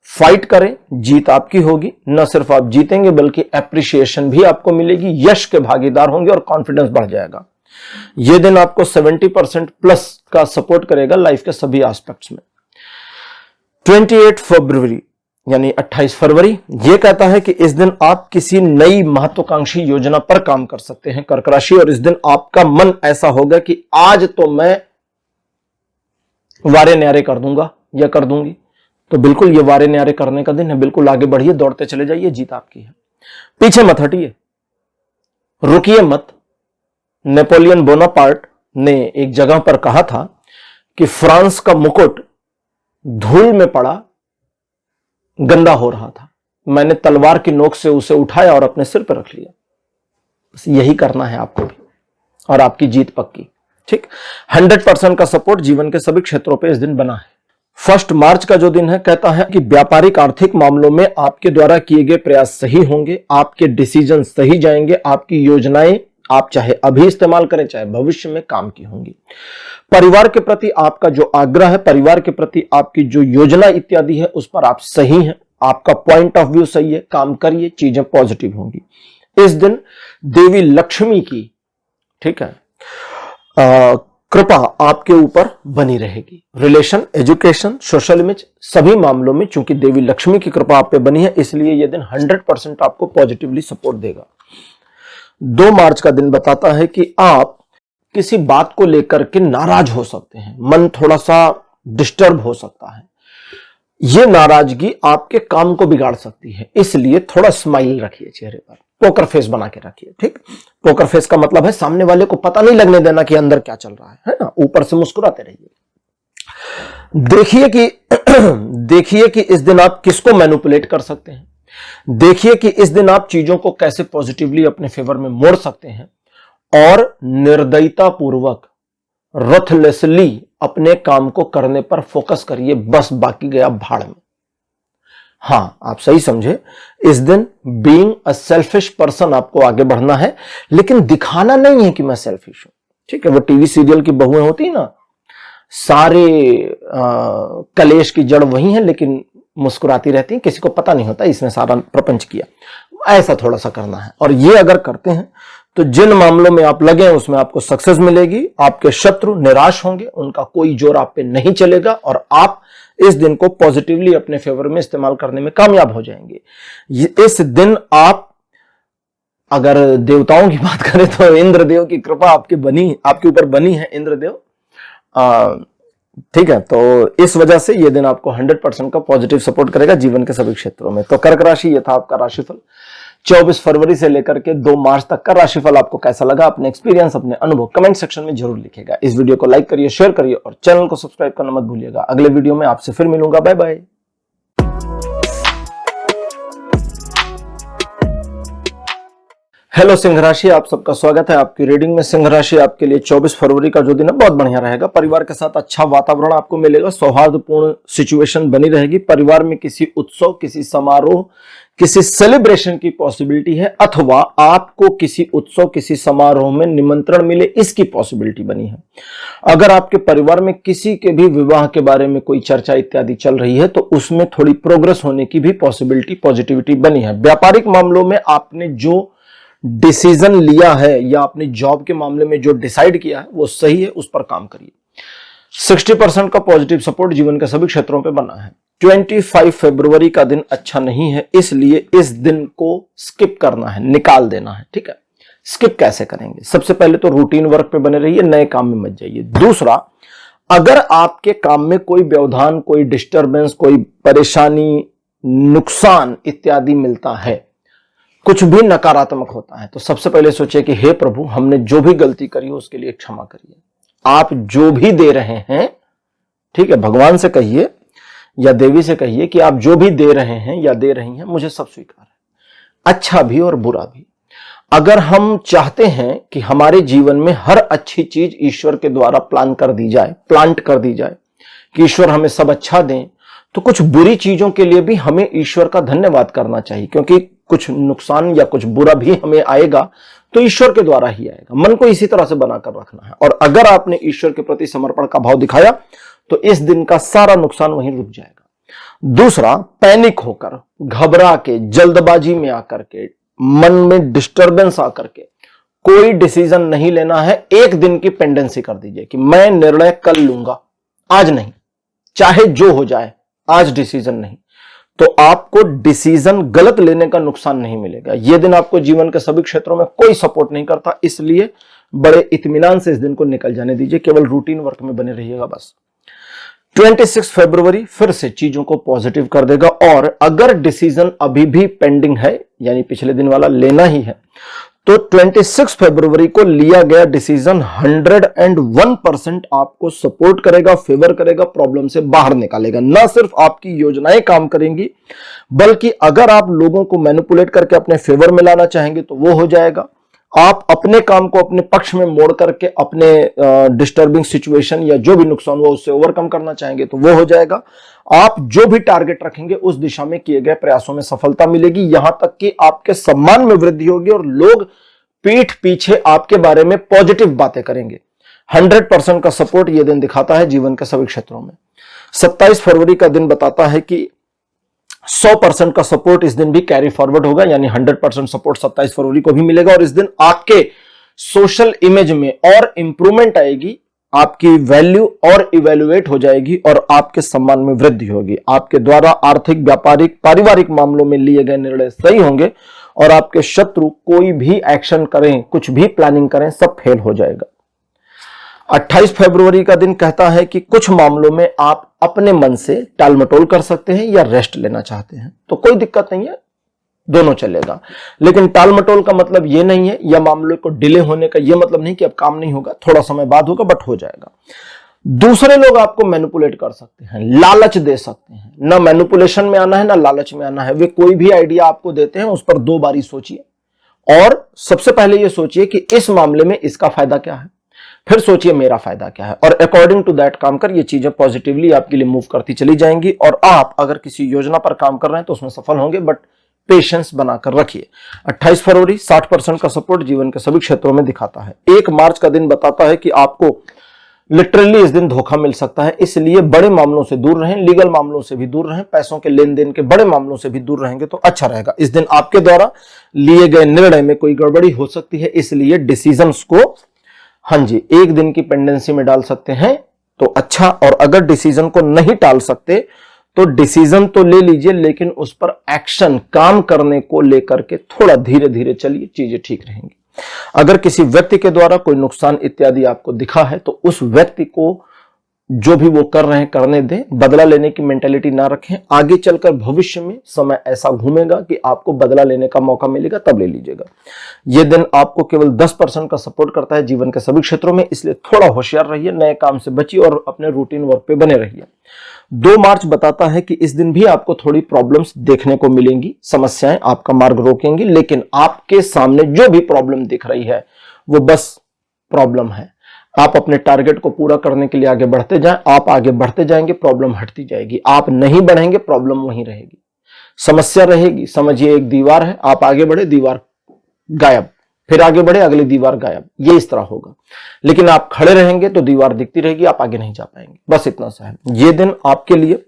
फाइट करें, जीत आपकी होगी। न सिर्फ आप जीतेंगे बल्कि एप्रिसिएशन भी आपको मिलेगी, यश के भागीदार होंगे और कॉन्फिडेंस बढ़ जाएगा। यह दिन आपको 70% प्लस का सपोर्ट करेगा लाइफ के सभी एस्पेक्ट्स में। 28 फरवरी यानी 28 फरवरी यह कहता है कि इस दिन आप किसी नई महत्वाकांक्षी योजना पर काम कर सकते हैं, कर्क राशि। और इस दिन आपका मन ऐसा होगा कि आज तो मैं वारे न्यारे कर दूंगा या कर दूंगी। तो बिल्कुल ये वारे न्यारे करने का दिन है, बिल्कुल आगे बढ़िए, दौड़ते चले जाइए, जीत आपकी है। पीछे मत हटिए, रुकिए मत। नेपोलियन बोनापार्ट ने एक जगह पर कहा था कि फ्रांस का मुकुट धूल में पड़ा, गंदा हो रहा था, मैंने तलवार की नोक से उसे उठाया और अपने सिर पर रख लिया। बस यही करना है आपको भी, और आपकी जीत पक्की। ठीक, 100% का सपोर्ट जीवन के सभी क्षेत्रों पे इस दिन बना है। 1 मार्च का जो दिन है कहता है कि व्यापारिक आर्थिक मामलों में आपके द्वारा किए गए प्रयास सही होंगे, आपके डिसीजन सही जाएंगे, आपकी योजनाएं आप चाहे अभी इस्तेमाल करें चाहे भविष्य में काम की होंगी। परिवार के प्रति आपका जो आग्रह है, परिवार के प्रति आपकी जो योजना इत्यादि है, उस पर आप सही हैं, आपका पॉइंट ऑफ व्यू सही है, काम करिए, चीजें पॉजिटिव होंगी। इस दिन देवी लक्ष्मी की, ठीक है, कृपा आपके ऊपर बनी रहेगी। रिलेशन, एजुकेशन, सोशल इमेज, सभी मामलों में चूंकि देवी लक्ष्मी की कृपा आप पे बनी है, इसलिए यह दिन 100% आपको पॉजिटिवली सपोर्ट देगा। 2 मार्च का दिन बताता है कि आप किसी बात को लेकर के नाराज हो सकते हैं, मन थोड़ा सा डिस्टर्ब हो सकता है, यह नाराजगी आपके काम को बिगाड़ सकती है, इसलिए थोड़ा स्माइल रखिए चेहरे पर, पोकर फेस बना के रखिए। ठीक, पोकर फेस का मतलब है सामने वाले को पता नहीं लगने देना कि अंदर क्या चल रहा है ना, ऊपर से मुस्कुराते रहिए। देखिए कि इस दिन आप किसको मैनिपुलेट कर सकते हैं, देखिए कि इस दिन आप चीजों को कैसे पॉजिटिवली अपने फेवर में मोड़ सकते हैं, और निर्दयता पूर्वक रथलेसली अपने काम को करने पर फोकस करिए, बस बाकी गया भाड़ में। हाँ, आप सही समझे, इस दिन बीइंग अ सेल्फिश पर्सन आपको आगे बढ़ना है, लेकिन दिखाना नहीं है कि मैं सेल्फिश हूं। ठीक है, वो टीवी सीरियल की बहुएं होती है ना, सारे कलेश की जड़ वही है, लेकिन मुस्कुराती रहती है, किसी को पता नहीं होता इसने सारा प्रपंच किया। ऐसा थोड़ा सा करना है, और ये अगर करते हैं तो जिन मामलों में आप लगे हैं उसमें आपको सक्सेस मिलेगी, आपके शत्रु निराश होंगे, उनका कोई जोर आप पे नहीं चलेगा, और आप इस दिन को पॉजिटिवली अपने फेवर में इस्तेमाल करने में कामयाब हो जाएंगे। इस दिन आप अगर देवताओं की बात करें तो इंद्रदेव की कृपा आपके ऊपर बनी है, इंद्रदेव। ठीक है, तो इस वजह से यह दिन आपको 100% का पॉजिटिव सपोर्ट करेगा जीवन के सभी क्षेत्रों में। तो कर्क राशि, ये था आपका राशिफल 24 फरवरी से लेकर के 2 मार्च तक का राशिफल। आपको कैसा लगा, अपने एक्सपीरियंस, अपने अनुभव कमेंट सेक्शन में जरूर लिखिएगा। इस वीडियो को लाइक करिए, शेयर करिए और चैनल को सब्सक्राइब करना मत भूलिएगा। अगले वीडियो में आपसे फिर मिलूंगा। Bye bye. हेलो सिंह राशि, आप सबका स्वागत है आपकी रीडिंग में। सिंह राशि आपके लिए 24 फरवरी का जो दिन है बहुत बढ़िया रहेगा। परिवार के साथ अच्छा वातावरण आपको मिलेगा, सौहार्दपूर्ण सिचुएशन बनी रहेगी। परिवार में किसी उत्सव, किसी समारोह, किसी सेलिब्रेशन की पॉसिबिलिटी है, अथवा आपको किसी उत्सव, किसी समारोह में निमंत्रण मिले, इसकी पॉसिबिलिटी बनी है। अगर आपके परिवार में किसी के भी विवाह के बारे में कोई चर्चा इत्यादि चल रही है तो उसमें थोड़ी प्रोग्रेस होने की भी पॉसिबिलिटी, पॉजिटिविटी बनी है। व्यापारिक मामलों में आपने जो डिसीजन लिया है या अपने जॉब के मामले में जो डिसाइड किया है वो सही है, उस पर काम करिए। 60% का पॉजिटिव सपोर्ट जीवन के सभी क्षेत्रों पे बना है। 25 फरवरी का दिन अच्छा नहीं है, इसलिए इस दिन को स्किप करना है, निकाल देना है। ठीक है, स्किप कैसे करेंगे? सबसे पहले तो रूटीन वर्क पे बने रहिए, नए काम में मत जाइए। दूसरा, अगर आपके काम में कोई व्यवधान, कोई डिस्टर्बेंस, कोई परेशानी, नुकसान इत्यादि मिलता है, कुछ भी नकारात्मक होता है, तो सबसे पहले सोचिए कि हे प्रभु, हमने जो भी गलती करी हो उसके लिए क्षमा करिए। आप जो भी दे रहे हैं, ठीक है, भगवान से कहिए या देवी से कहिए कि आप जो भी दे रहे हैं या दे रही हैं, मुझे सब स्वीकार है, अच्छा भी और बुरा भी। अगर हम चाहते हैं कि हमारे जीवन में हर अच्छी चीज ईश्वर के द्वारा प्लांट कर दी जाए कि ईश्वर हमें सब अच्छा दें, तो कुछ बुरी चीजों के लिए भी हमें ईश्वर का धन्यवाद करना चाहिए, क्योंकि कुछ नुकसान या कुछ बुरा भी हमें आएगा तो ईश्वर के द्वारा ही आएगा। मन को इसी तरह से बनाकर रखना है, और अगर आपने ईश्वर के प्रति समर्पण का भाव दिखाया तो इस दिन का सारा नुकसान वहीं रुक जाएगा। दूसरा, पैनिक होकर, घबरा के, जल्दबाजी में आकर के, मन में डिस्टर्बेंस आकर के कोई डिसीजन नहीं लेना है। एक दिन की पेंडेंसी कर दीजिए कि मैं निर्णय कल लूंगा, आज नहीं, चाहे जो हो जाए, आज डिसीजन नहीं, तो आपको डिसीजन गलत लेने का नुकसान नहीं मिलेगा। यह दिन आपको जीवन के सभी क्षेत्रों में कोई सपोर्ट नहीं करता, इसलिए बड़े इत्मीनान से इस दिन को निकल जाने दीजिए, केवल रूटीन वर्क में बने रहिएगा बस। 26 फरवरी फिर से चीजों को पॉजिटिव कर देगा, और अगर डिसीजन अभी भी पेंडिंग है, यानी पिछले दिन वाला लेना ही है, तो 26 फरवरी को लिया गया डिसीजन 101% आपको सपोर्ट करेगा, फेवर करेगा, प्रॉब्लम से बाहर निकालेगा। ना सिर्फ आपकी योजनाएं काम करेंगी, बल्कि अगर आप लोगों को मैनिपुलेट करके अपने फेवर में लाना चाहेंगे तो वो हो जाएगा। आप अपने काम को अपने पक्ष में मोड़ करके अपने डिस्टर्बिंग सिचुएशन या जो भी नुकसान हुआ उससे ओवरकम करना चाहेंगे तो वो हो जाएगा। आप जो भी टारगेट रखेंगे उस दिशा में किए गए प्रयासों में सफलता मिलेगी, यहां तक कि आपके सम्मान में वृद्धि होगी और लोग पीठ पीछे आपके बारे में पॉजिटिव बातें करेंगे। 100% का सपोर्ट यह दिन दिखाता है जीवन के सभी क्षेत्रों में। 27 फरवरी का दिन बताता है कि 100% का सपोर्ट इस दिन भी कैरी फॉरवर्ड होगा, यानी 100% सपोर्ट 27 फरवरी को भी मिलेगा, और इस दिन आपके सोशल इमेज में और इंप्रूवमेंट आएगी, आपकी वैल्यू और इवेल्युएट हो जाएगी और आपके सम्मान में वृद्धि होगी। आपके द्वारा आर्थिक, व्यापारिक, पारिवारिक मामलों में लिए गए निर्णय सही होंगे और आपके शत्रु कोई भी एक्शन करें, कुछ भी प्लानिंग करें, सब फेल हो जाएगा। 28 फरवरी का दिन कहता है कि कुछ मामलों में आप अपने मन से टालमटोल कर सकते हैं या रेस्ट लेना चाहते हैं, तो कोई दिक्कत नहीं है, दोनों चलेगा। लेकिन टालमटोल का मतलब यह नहीं है, या मामले को डिले होने का यह मतलब नहीं कि अब काम नहीं होगा, थोड़ा समय बाद होगा, बट हो जाएगा। दूसरे लोग आपको मैनिपुलेट कर सकते हैं, लालच दे सकते हैं। ना मैनिपुलेशन में आना है, ना लालच में आना है। वे कोई भी आइडिया आपको देते हैं, उस पर 2 बारी सोचिए, और सबसे पहले यह सोचिए कि इस मामले में इसका फायदा क्या है। फिर सोचिए मेरा फायदा क्या है, और अकॉर्डिंग टू दैट काम कर, ये चीजें पॉजिटिवली आपके लिए मूव करती चली जाएंगी, और आप अगर किसी योजना पर काम कर रहे हैं तो उसमें सफल होंगे, बट पेशेंस बनाकर रखिए। 28 फरवरी 60% का सपोर्ट जीवन के सभी क्षेत्रों में दिखाता है। 1 मार्च का दिन बताता है कि आपको लिटरली इस दिन धोखा मिल सकता है, इसलिए बड़े मामलों से दूर रहें, लीगल मामलों से भी दूर रहें, पैसों के लेन देन के बड़े मामलों से भी दूर रहेंगे तो अच्छा रहेगा। इस दिन आपके द्वारा लिए गए निर्णय में कोई गड़बड़ी हो सकती है, इसलिए डिसीजंस को हाँ जी 1 दिन की पेंडेंसी में डाल सकते हैं तो अच्छा, और अगर डिसीजन को नहीं टाल सकते तो डिसीजन तो ले लीजिए, लेकिन उस पर एक्शन काम करने को लेकर के थोड़ा धीरे धीरे चलिए, चीजें ठीक रहेंगी। अगर किसी व्यक्ति के द्वारा कोई नुकसान इत्यादि आपको दिखा है तो उस व्यक्ति को जो भी वो कर रहे हैं करने दें, बदला लेने की मेंटेलिटी ना रखें। आगे चलकर भविष्य में समय ऐसा घूमेगा कि आपको बदला लेने का मौका मिलेगा, तब ले लीजिएगा। यह दिन आपको केवल 10% का सपोर्ट करता है जीवन के सभी क्षेत्रों में, इसलिए थोड़ा होशियार रहिए, नए काम से बचिए और अपने रूटीन वर्क पे बने रहिए। 2 मार्च बताता है कि इस दिन भी आपको थोड़ी प्रॉब्लम्स देखने को मिलेंगी, समस्याएं आपका मार्ग रोकेंगी, लेकिन आपके सामने जो भी प्रॉब्लम दिख रही है वो बस प्रॉब्लम है। आप अपने टारगेट को पूरा करने के लिए आगे बढ़ते जाएं, आप आगे बढ़ते जाएंगे, प्रॉब्लम हटती जाएगी। आप नहीं बढ़ेंगे, प्रॉब्लम वहीं रहेगी, समस्या रहेगी। समझिए एक दीवार है, आप आगे बढ़े, दीवार गायब, फिर आगे बढ़े, अगली दीवार गायब, ये इस तरह होगा। लेकिन आप खड़े रहेंगे तो दीवार दिखती रहेगी, आप आगे नहीं जा पाएंगे, बस इतना सा है। ये दिन आपके लिए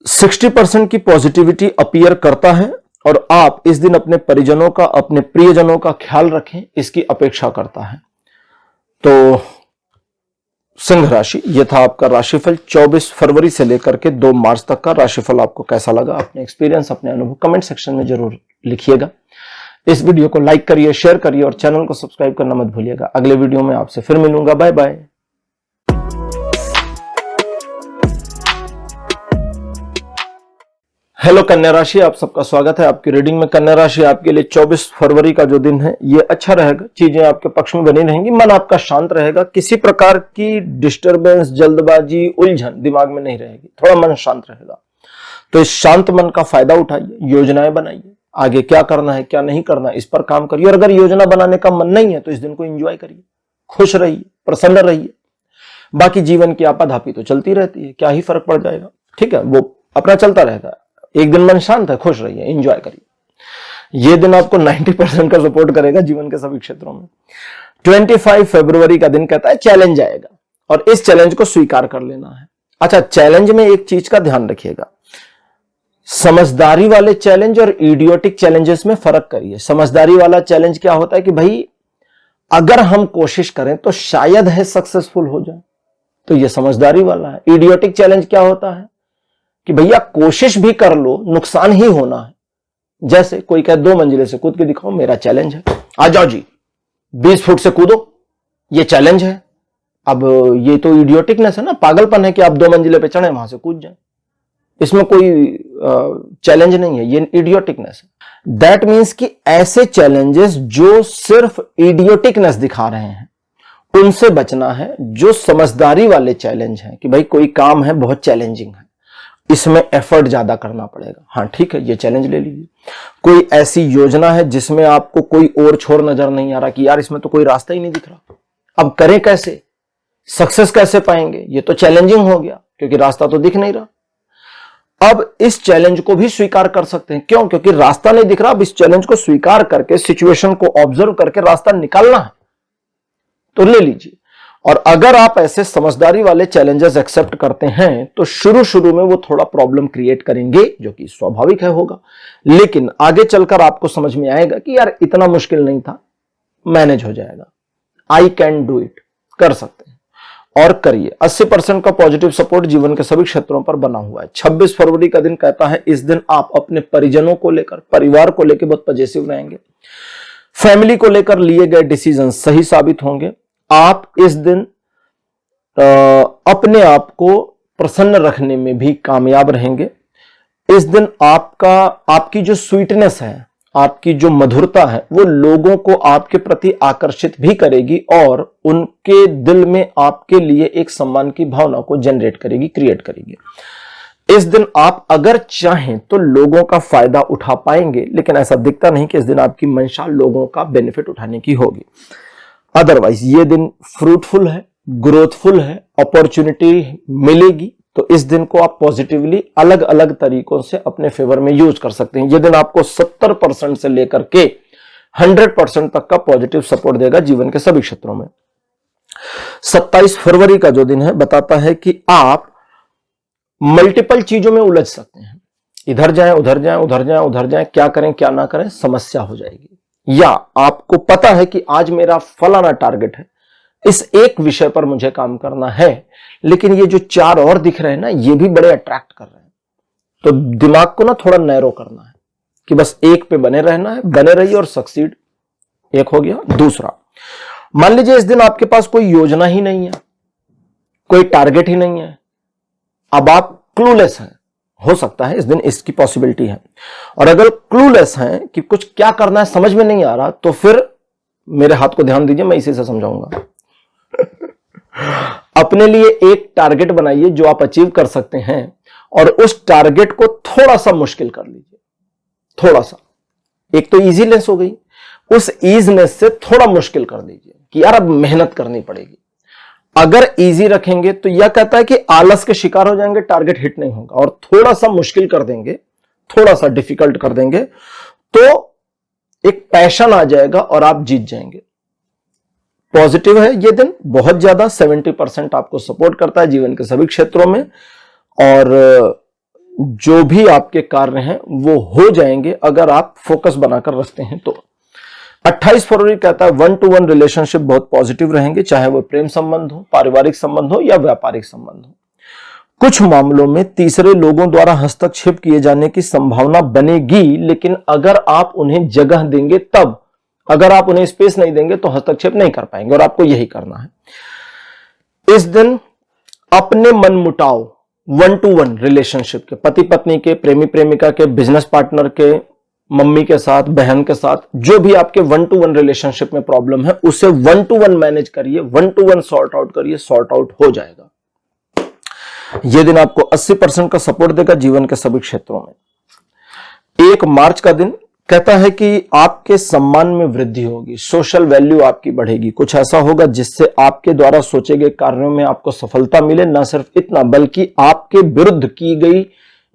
60% की पॉजिटिविटी अपीयर करता है, और आप इस दिन अपने परिजनों का, अपने प्रियजनों का ख्याल रखें, इसकी अपेक्षा करता है। तो सिंह राशि, यह था आपका राशिफल 24 फरवरी से लेकर के 2 मार्च तक का राशिफल। आपको कैसा लगा? अपने एक्सपीरियंस, अपने अनुभव कमेंट सेक्शन में जरूर लिखिएगा। इस वीडियो को लाइक करिए, शेयर करिए और चैनल को सब्सक्राइब करना मत भूलिएगा। अगले वीडियो में आपसे फिर मिलूंगा। Bye bye. हेलो कन्या राशि, आप सबका स्वागत है आपकी रीडिंग में। कन्या राशि आपके लिए 24 फरवरी का जो दिन है ये अच्छा रहेगा, चीजें आपके पक्ष में बनी रहेंगी, मन आपका शांत रहेगा, किसी प्रकार की डिस्टरबेंस, जल्दबाजी, उलझन दिमाग में नहीं रहेगी, थोड़ा मन शांत रहेगा। तो इस शांत मन का फायदा उठाइए, योजनाएं बनाइए, आगे क्या करना है क्या नहीं करना इस पर काम करिए। और अगर योजना बनाने का मन नहीं है तो इस दिन को एंजॉय करिए, खुश रहिए, प्रसन्न रहिए। बाकी जीवन की आपाधापी तो चलती रहती है, क्या ही फर्क पड़ जाएगा, ठीक है, वो अपना चलता रहता है। एक दिन मन शांत है, खुश रहिए, एंजॉय करिए। यह दिन आपको 90% का सपोर्ट करेगा जीवन के सभी क्षेत्रों में। 25 फरवरी का दिन कहता है चैलेंज आएगा और इस चैलेंज को स्वीकार कर लेना है। अच्छा, चैलेंज में एक चीज का ध्यान रखिएगा, समझदारी वाले चैलेंज और इडियोटिक चैलेंजेस में फर्क करिए। समझदारी वाला चैलेंज क्या होता है कि भाई अगर हम कोशिश करें तो शायद है सक्सेसफुल हो जाए, तो यह समझदारी वाला है। इडियोटिक चैलेंज क्या होता है कि भैया कोशिश भी कर लो, नुकसान ही होना है। जैसे कोई कहे 2 मंजिले से कूद के दिखाओ, मेरा चैलेंज है, आ जाओ जी 20 फुट से कूदो, ये चैलेंज है। अब ये तो इडियोटिकनेस है ना, पागलपन है कि आप 2 मंजिले पे चढ़े वहां से कूद जाए, इसमें कोई चैलेंज नहीं है, ये इडियोटिकनेस है। दैट मीन्स कि ऐसे चैलेंजेस जो सिर्फ इडियोटिकनेस दिखा रहे हैं उनसे बचना है। जो समझदारी वाले चैलेंज हैं कि भाई कोई काम है बहुत चैलेंजिंग है, इसमें एफर्ट ज्यादा करना पड़ेगा, हाँ ठीक है, ये चैलेंज ले लीजिए। कोई ऐसी योजना है जिसमें आपको कोई और छोर नजर नहीं आ रहा कि यार इसमें तो कोई रास्ता ही नहीं दिख रहा, अब करें कैसे, सक्सेस कैसे पाएंगे, ये तो चैलेंजिंग हो गया क्योंकि रास्ता तो दिख नहीं रहा। अब इस चैलेंज को भी स्वीकार कर सकते हैं, क्यों? क्योंकि रास्ता नहीं दिख रहा। अब इस चैलेंज को स्वीकार करके, सिचुएशन को ऑब्जर्व करके रास्ता निकालना है तो ले लीजिए। और अगर आप ऐसे समझदारी वाले चैलेंजेस एक्सेप्ट करते हैं तो शुरू शुरू में वो थोड़ा प्रॉब्लम क्रिएट करेंगे, जो कि स्वाभाविक है, होगा, लेकिन आगे चलकर आपको समझ में आएगा कि यार इतना मुश्किल नहीं था, मैनेज हो जाएगा, आई कैन डू इट, कर सकते हैं और करिए। 80% का पॉजिटिव सपोर्ट जीवन के सभी क्षेत्रों पर बना हुआ है। 26 फरवरी का दिन कहता है इस दिन आप अपने परिजनों को लेकर, परिवार को लेकर बहुत पॉजिटिव रहेंगे। फैमिली को लेकर लिए गए डिसीजन सही साबित होंगे। आप इस दिन अपने आप को प्रसन्न रखने में भी कामयाब रहेंगे। इस दिन आपकी जो स्वीटनेस है, आपकी जो मधुरता है, वो लोगों को आपके प्रति आकर्षित भी करेगी और उनके दिल में आपके लिए एक सम्मान की भावना को जनरेट करेगी, क्रिएट करेगी। इस दिन आप अगर चाहें तो लोगों का फायदा उठा पाएंगे, लेकिन ऐसा दिखता नहीं कि इस दिन आपकी मंशा लोगों का बेनिफिट उठाने की होगी। अदरवाइज ये दिन फ्रूटफुल है, ग्रोथफुल है, अपॉर्चुनिटी मिलेगी। तो इस दिन को आप पॉजिटिवली अलग अलग तरीकों से अपने फेवर में यूज कर सकते हैं। ये दिन आपको 70% से लेकर के 100% तक का पॉजिटिव सपोर्ट देगा जीवन के सभी क्षेत्रों में। 27 फरवरी का जो दिन है बताता है कि आप मल्टीपल चीजों में उलझ सकते हैं। इधर जाएं, उधर जाएं, उधर जाएं, उधर जाएं, क्या करें क्या ना करें, समस्या हो जाएगी। या आपको पता है कि आज मेरा फलाना टारगेट है, इस एक विषय पर मुझे काम करना है, लेकिन ये जो 4 और दिख रहे हैं ना, ये भी बड़े अट्रैक्ट कर रहे हैं। तो दिमाग को ना थोड़ा नैरो करना है कि बस एक पे बने रहना है, बने रहिए और सक्सीड। एक हो गया। दूसरा, मान लीजिए इस दिन आपके पास कोई योजना ही नहीं है, कोई टारगेट ही नहीं है, अब आप क्लूलेस हैं। हो सकता है इस दिन इसकी पॉसिबिलिटी है। और अगर क्लूलेस हैं कि कुछ क्या करना है समझ में नहीं आ रहा, तो फिर मेरे हाथ को ध्यान दीजिए, मैं इसी से समझाऊंगा। अपने लिए एक टारगेट बनाइए जो आप अचीव कर सकते हैं, और उस टारगेट को थोड़ा सा मुश्किल कर लीजिए। थोड़ा सा, एक तो इजीनेस हो गई, उस ईजनेस से थोड़ा मुश्किल कर दीजिए कि यार अब मेहनत करनी पड़ेगी। अगर इजी रखेंगे तो यह कहता है कि आलस के शिकार हो जाएंगे, टारगेट हिट नहीं होगा। और थोड़ा सा मुश्किल कर देंगे, थोड़ा सा डिफिकल्ट कर देंगे, तो एक पैशन आ जाएगा और आप जीत जाएंगे। पॉजिटिव है ये दिन बहुत ज्यादा, 70% आपको सपोर्ट करता है जीवन के सभी क्षेत्रों में, और जो भी आपके कार्य हैं वो हो जाएंगे अगर आप फोकस बनाकर रखते हैं तो। 28 फरवरी कहता है 1-to-1 रिलेशनशिप बहुत पॉजिटिव रहेंगे, चाहे वो प्रेम संबंध हो, पारिवारिक संबंध हो या व्यापारिक संबंध हो। कुछ मामलों में तीसरे लोगों द्वारा हस्तक्षेप किए जाने की संभावना बनेगी, लेकिन अगर आप उन्हें जगह देंगे तब। अगर आप उन्हें स्पेस नहीं देंगे तो हस्तक्षेप नहीं कर पाएंगे, और आपको यही करना है। इस दिन अपने मनमुटाव 1-to-1 रिलेशनशिप के, पति पत्नी के, प्रेमी प्रेमिका के, बिजनेस पार्टनर के, मम्मी के साथ, बहन के साथ, जो भी आपके 1-to-1 रिलेशनशिप में प्रॉब्लम है, उसे 1-to-1 मैनेज करिए, 1-to-1 सॉर्ट आउट करिए, सॉर्ट आउट हो जाएगा। यह दिन आपको 80% का सपोर्ट देगा जीवन के सभी क्षेत्रों में। 1 मार्च का दिन कहता है कि आपके सम्मान में वृद्धि होगी, सोशल वैल्यू आपकी बढ़ेगी। कुछ ऐसा होगा जिससे आपके द्वारा सोचे गए कार्यों में आपको सफलता मिले। न सिर्फ इतना, बल्कि आपके विरुद्ध की गई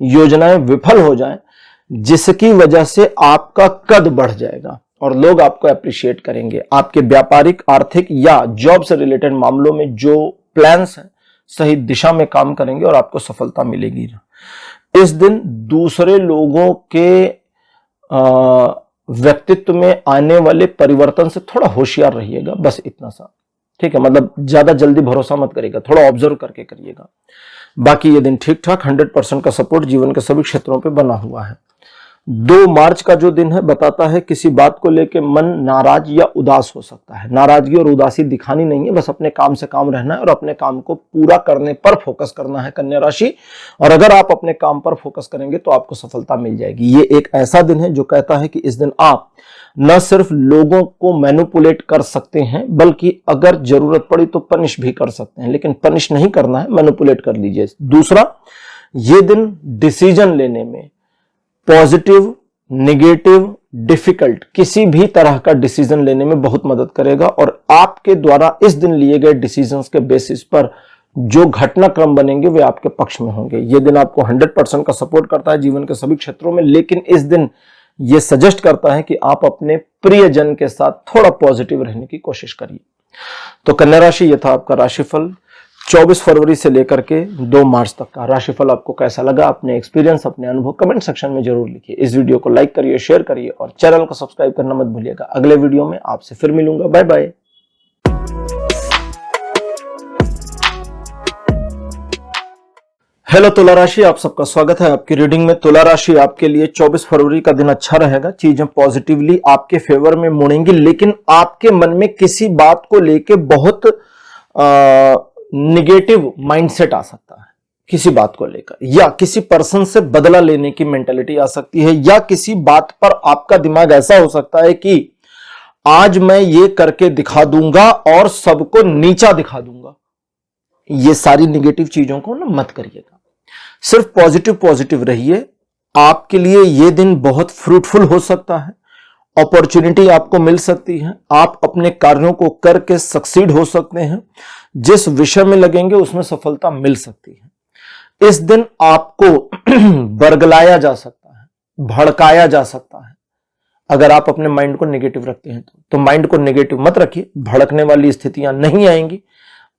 योजनाएं विफल हो जाएं, जिसकी वजह से आपका कद बढ़ जाएगा और लोग आपको अप्रिशिएट करेंगे। आपके व्यापारिक, आर्थिक या जॉब से रिलेटेड मामलों में जो प्लान्स हैं सही दिशा में काम करेंगे और आपको सफलता मिलेगी। इस दिन दूसरे लोगों के व्यक्तित्व में आने वाले परिवर्तन से थोड़ा होशियार रहिएगा, बस इतना सा, ठीक है। मतलब ज्यादा जल्दी भरोसा मत करिएगा, थोड़ा ऑब्जर्व करके करिएगा। बाकी ये दिन ठीक ठाक, 100% का सपोर्ट जीवन के सभी क्षेत्रों पे बना हुआ है। 2 मार्च का जो दिन है बताता है किसी बात को लेकर मन नाराज या उदास हो सकता है। नाराजगी और उदासी दिखानी नहीं है, बस अपने काम से काम रहना है और अपने काम को पूरा करने पर फोकस करना है कन्या राशि। और अगर आप अपने काम पर फोकस करेंगे तो आपको सफलता मिल जाएगी। ये एक ऐसा दिन है जो कहता है कि इस दिन आप न सिर्फ लोगों को मैनिपुलेट कर सकते हैं, बल्कि अगर जरूरत पड़ी तो पनिश भी कर सकते हैं, लेकिन पनिश नहीं करना है, मैनिपुलेट कर लीजिए। दूसरा, ये दिन डिसीजन लेने में पॉजिटिव, नेगेटिव, डिफिकल्ट, किसी भी तरह का डिसीजन लेने में बहुत मदद करेगा, और आपके द्वारा इस दिन लिए गए डिसीजंस के बेसिस पर जो घटनाक्रम बनेंगे वे आपके पक्ष में होंगे। यह दिन आपको 100% का सपोर्ट करता है जीवन के सभी क्षेत्रों में, लेकिन इस दिन यह सजेस्ट करता है कि आप अपने प्रियजन के साथ थोड़ा पॉजिटिव रहने की कोशिश करिए। तो कन्या राशि, यह था आपका राशिफल 24 फरवरी से लेकर के 2 मार्च तक का। राशिफल आपको कैसा लगा, अपने एक्सपीरियंस, अपने अनुभव कमेंट सेक्शन में जरूर लिखिए। इस वीडियो को लाइक करिए, शेयर करिए और चैनल को सब्सक्राइब करना मत भूलिएगा। अगले वीडियो में आपसे फिर मिलूंगा। Bye bye. हेलो तुला राशि, आप सबका स्वागत है आपकी रीडिंग में। तुला राशि, आपके लिए 24 फरवरी का दिन अच्छा रहेगा। चीजें पॉजिटिवली आपके फेवर में मुड़ेंगी, लेकिन आपके मन में किसी बात को लेके बहुत निगेटिव माइंडसेट आ सकता है किसी बात को लेकर, या किसी पर्सन से बदला लेने की मेंटालिटी आ सकती है, या किसी बात पर आपका दिमाग ऐसा हो सकता है कि आज मैं ये करके दिखा दूंगा और सबको नीचा दिखा दूंगा। ये सारी निगेटिव चीजों को ना मत करिएगा, सिर्फ पॉजिटिव रहिए। आपके लिए ये दिन बहुत फ्रूटफुल हो सकता है अपॉर्चुनिटी आपको मिल सकती है, आप अपने कार्यों को करके सक्सीड हो सकते हैं, जिस विषय में लगेंगे उसमें सफलता मिल सकती है। इस दिन आपको बरगलाया जा सकता है, भड़काया जा सकता है। अगर आप अपने माइंड को नेगेटिव रखते हैं तो माइंड को नेगेटिव मत रखिए, भड़कने वाली स्थितियां नहीं आएंगी,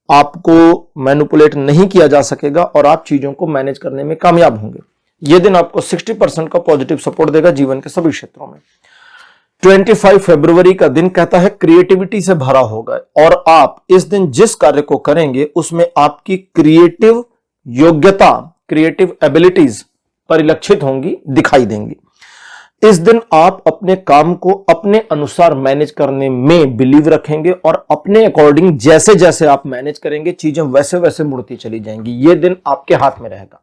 आपको मैनिपुलेट नहीं किया जा सकेगा और आप चीजों को मैनेज करने में कामयाब होंगे। यह दिन आपको 60% का पॉजिटिव सपोर्ट देगा जीवन के सभी क्षेत्रों में। 25 फरवरी का दिन कहता है क्रिएटिविटी से भरा होगा और आप इस दिन जिस कार्य को करेंगे उसमें आपकी क्रिएटिव योग्यता, क्रिएटिव एबिलिटीज परिलक्षित होंगी, दिखाई देंगी। इस दिन आप अपने काम को अपने अनुसार मैनेज करने में बिलीव रखेंगे और अपने अकॉर्डिंग जैसे जैसे आप मैनेज करेंगे चीजें वैसे वैसे मुड़ती चली जाएंगी। यह दिन आपके हाथ में रहेगा।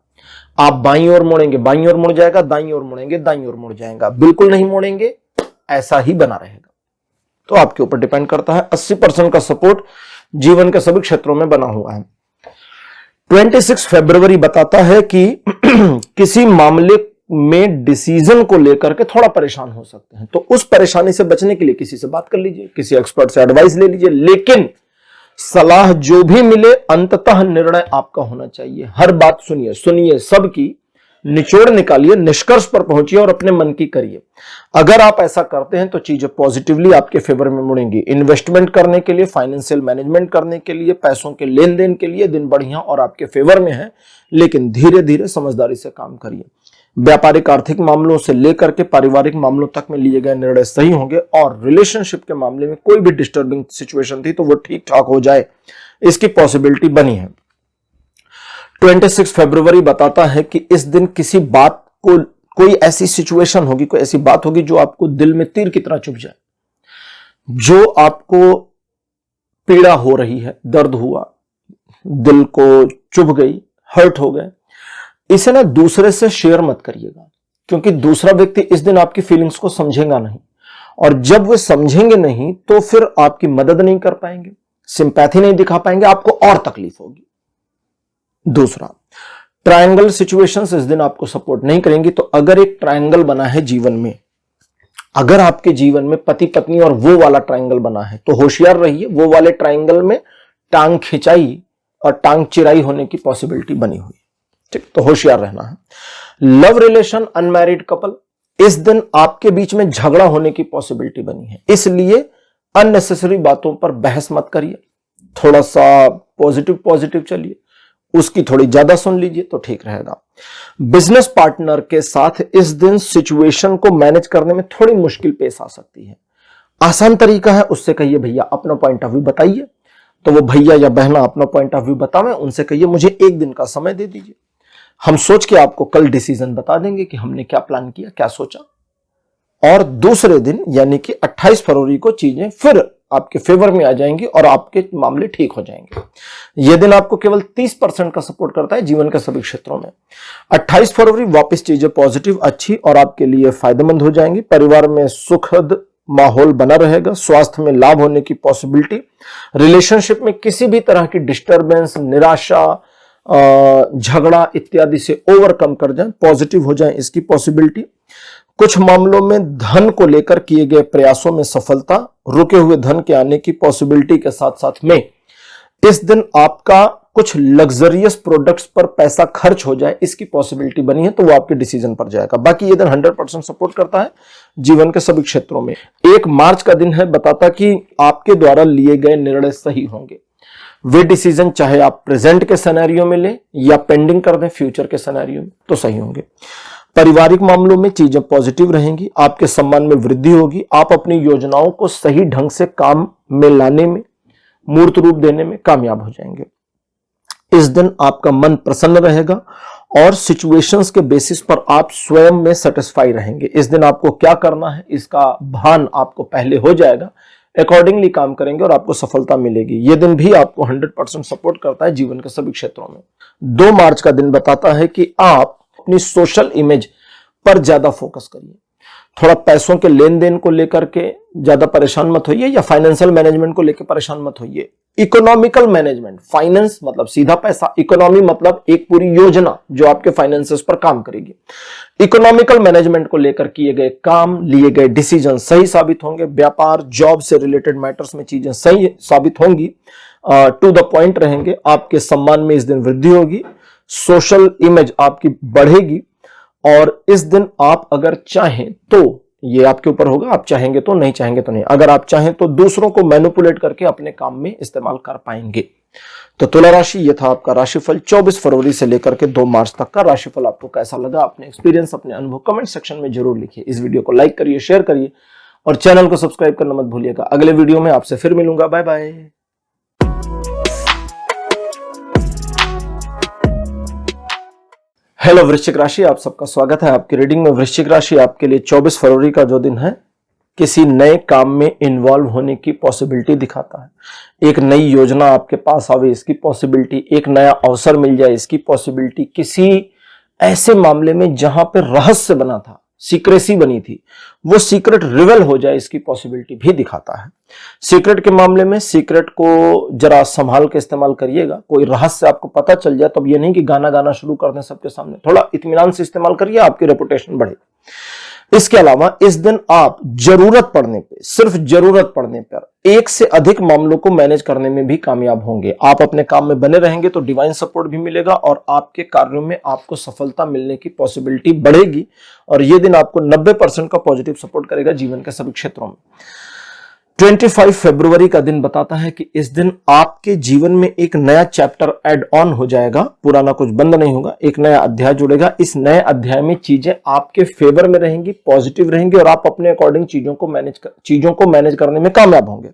आप बाईं ओर मुड़ेंगे, बाईं ओर मुड़ जाएगा, दाईं ओर मुड़ेंगे, दाईं ओर मुड़ जाएगा, बिल्कुल नहीं मुड़ेंगे, ऐसा ही बना रहेगा। तो आपके ऊपर डिपेंड करता है। 80% का सपोर्ट जीवन के सभी क्षेत्रों में बना हुआ है। 26 फरवरी बताता है कि किसी मामले में डिसीजन को लेकर के थोड़ा परेशान हो सकते हैं, तो उस परेशानी से बचने के लिए किसी से बात कर लीजिए, किसी एक्सपर्ट से एडवाइस ले लीजिए, लेकिन सलाह जो भी मिले अंततः निर्णय आपका होना चाहिए। हर बात सुनिए सबकी, निचोड़ निकालिए, निष्कर्ष पर पहुंचिए और अपने मन की करिए। अगर आप ऐसा करते हैं तो चीजें पॉजिटिवली आपके फेवर में मुड़ेंगी। इन्वेस्टमेंट करने के लिए, फाइनेंशियल मैनेजमेंट करने के लिए, पैसों के लेन देन के लिए दिन बढ़िया और आपके फेवर में है, लेकिन धीरे धीरे समझदारी से काम करिए। व्यापारिक आर्थिक मामलों से लेकर के पारिवारिक मामलों तक में लिए गए निर्णय सही होंगे और रिलेशनशिप के मामले में कोई भी डिस्टर्बिंग सिचुएशन थी तो वो ठीक ठाक हो जाए, इसकी पॉसिबिलिटी बनी है। 26 फरवरी बताता है कि इस दिन किसी बात को, कोई ऐसी सिचुएशन होगी, कोई ऐसी बात होगी जो आपको दिल में तीर की तरह चुभ जाए, जो आपको पीड़ा हो रही है, दर्द हुआ, दिल को चुभ गई, हर्ट हो गए। इसे ना दूसरे से शेयर मत करिएगा, क्योंकि दूसरा व्यक्ति इस दिन आपकी फीलिंग्स को समझेगा नहीं, और जब वे समझेंगे नहीं तो फिर आपकी मदद नहीं कर पाएंगे, सिंपैथी नहीं दिखा पाएंगे, आपको और तकलीफ होगी। दूसरा, ट्रायंगल सिचुएशंस इस दिन आपको सपोर्ट नहीं करेंगी। तो अगर एक ट्रायंगल बना है जीवन में, अगर आपके जीवन में पति पत्नी और वो वाला ट्रायंगल बना है तो होशियार रहिए, वो वाले ट्रायंगल में टांग खिंचाई और टांग चिराई होने की पॉसिबिलिटी बनी हुई, ठीक, तो होशियार रहना है। लव रिलेशन, अनमैरिड कपल, इस दिन आपके बीच में झगड़ा होने की पॉसिबिलिटी बनी है, इसलिए अननेसेसरी बातों पर बहस मत करिए, थोड़ा सा पॉजिटिव चलिए, उसकी थोड़ी ज्यादा सुन लीजिए तो ठीक रहेगा। बिजनेस पार्टनर के साथ इस दिन सिचुएशन को मैनेज करने में थोड़ी मुश्किल पेश आ सकती है। आसान तरीका है, उससे कहिए भैया अपना पॉइंट ऑफ व्यू बताइए, तो वो भैया या बहना अपना पॉइंट ऑफ व्यू बतावें, उनसे कहिए मुझे 1 दिन का समय दे दीजिए, हम सोच के आपको कल डिसीजन बता देंगे कि हमने क्या प्लान किया, क्या सोचा, और दूसरे दिन यानी कि 28 फरवरी को चीजें फिर आपके फेवर में आ जाएंगी और आपके मामले ठीक हो जाएंगे। यह दिन आपको केवल 30% का सपोर्ट करता है जीवन के सभी क्षेत्रों में। 28 फरवरी वापस चीजें पॉजिटिव, अच्छी और आपके लिए फायदेमंद हो जाएंगी। परिवार में सुखद माहौल बना रहेगा, स्वास्थ्य में लाभ होने की पॉसिबिलिटी, रिलेशनशिप में किसी भी तरह की डिस्टर्बेंस, निराशा, झगड़ा इत्यादि से ओवरकम कर जाएं, पॉजिटिव हो जाएं, इसकी पॉसिबिलिटी। कुछ मामलों में धन को लेकर किए गए प्रयासों में सफलता, रुके हुए धन के आने की पॉसिबिलिटी के साथ साथ में इस दिन आपका कुछ लग्जरियस प्रोडक्ट्स पर पैसा खर्च हो जाए, इसकी पॉसिबिलिटी बनी है, तो वो आपके डिसीजन पर जाएगा। बाकी ये दिन 100% सपोर्ट करता है जीवन के सभी क्षेत्रों में। 1 मार्च का दिन है, बताता कि आपके द्वारा लिए गए निर्णय सही होंगे। वे डिसीजन चाहे आप प्रेजेंट के सिनेरियो में लें या पेंडिंग कर दें फ्यूचर के सिनेरियो में, तो सही होंगे। पारिवारिक मामलों में चीजें पॉजिटिव रहेंगी, आपके सम्मान में वृद्धि होगी, आप अपनी योजनाओं को सही ढंग से काम में लाने में, मूर्त रूप देने में कामयाब हो जाएंगे। इस दिन आपका मन प्रसन्न रहेगा और सिचुएशंस के बेसिस पर आप स्वयं में सेटिस्फाई रहेंगे। इस दिन आपको क्या करना है इसका भान आपको पहले हो जाएगा, अकॉर्डिंगली काम करेंगे और आपको सफलता मिलेगी। यह दिन भी आपको 100% सपोर्ट करता है जीवन के सभी क्षेत्रों में। 2 मार्च का दिन बताता है कि आप अपनी सोशल इमेज पर ज्यादा फोकस करिए। थोड़ा पैसों के लेन देन को लेकर के ज्यादा परेशान मत होइए, या फाइनेंशियल मैनेजमेंट को लेकर परेशान मत होइए। इकोनॉमिकल मैनेजमेंट, फाइनेंस मतलब सीधा पैसा, इकोनॉमी मतलब एक पूरी योजना जो आपके फाइनेंसेस पर काम करेगी। इकोनॉमिकल मैनेजमेंट को लेकर किए गए काम, लिए गए डिसीजन सही साबित होंगे। व्यापार, जॉब से रिलेटेड मैटर्स में चीजें सही साबित होंगी, टू द पॉइंट रहेंगे। आपके सम्मान में इस दिन वृद्धि होगी, सोशल इमेज आपकी बढ़ेगी, और इस दिन आप अगर चाहें तो, ये आपके ऊपर होगा, आप चाहेंगे तो, नहीं चाहेंगे तो नहीं, अगर आप चाहें तो दूसरों को मैनिपुलेट करके अपने काम में इस्तेमाल कर पाएंगे। तो तुला राशि, ये था आपका राशिफल 24 फरवरी से लेकर के 2 मार्च तक का राशिफल। आपको कैसा लगा, अपने एक्सपीरियंस, अपने अनुभव कमेंट सेक्शन में जरूर लिखिए। इस वीडियो को लाइक करिए, शेयर करिए और चैनल को सब्सक्राइब करना मत भूलिएगा। अगले वीडियो में आपसे फिर मिलूंगा। Bye bye. हेलो वृश्चिक राशि, आप सबका स्वागत है आपकी रीडिंग में। वृश्चिक राशि आपके लिए 24 फरवरी का जो दिन है, किसी नए काम में इन्वॉल्व होने की पॉसिबिलिटी दिखाता है। एक नई योजना आपके पास आवे इसकी पॉसिबिलिटी, एक नया अवसर मिल जाए इसकी पॉसिबिलिटी, किसी ऐसे मामले में जहां पे रहस्य बना था, सीक्रेसी बनी थी, वो सीक्रेट रिवेल हो जाए इसकी पॉसिबिलिटी भी दिखाता है। सीक्रेट के मामले में सीक्रेट को जरा संभाल के इस्तेमाल करिएगा। कोई रहस्य आपको पता चल जाए तो अब ये नहीं कि गाना गाना शुरू कर दें सबके सामने, थोड़ा इत्मीनान से इस्तेमाल करिए, आपकी रेपुटेशन बढ़े। इसके अलावा इस दिन आप जरूरत पड़ने पे, सिर्फ जरूरत पड़ने पर 1 से अधिक मामलों को मैनेज करने में भी कामयाब होंगे। आप अपने काम में बने रहेंगे तो डिवाइन सपोर्ट भी मिलेगा और आपके कार्यों में आपको सफलता मिलने की पॉसिबिलिटी बढ़ेगी। और यह दिन आपको 90% का पॉजिटिव सपोर्ट करेगा जीवन के सभी क्षेत्रों में। 25 फरवरी का दिन बताता है कि इस दिन आपके जीवन में एक नया चैप्टर ऐड ऑन हो जाएगा, पुराना कुछ बंद नहीं होगा, एक नया अध्याय जुड़ेगा। इस नए अध्याय में चीजें आपके फेवर में रहेंगी, पॉजिटिव रहेंगी और आप अपने अकॉर्डिंग चीजों को मैनेज करने में कामयाब होंगे।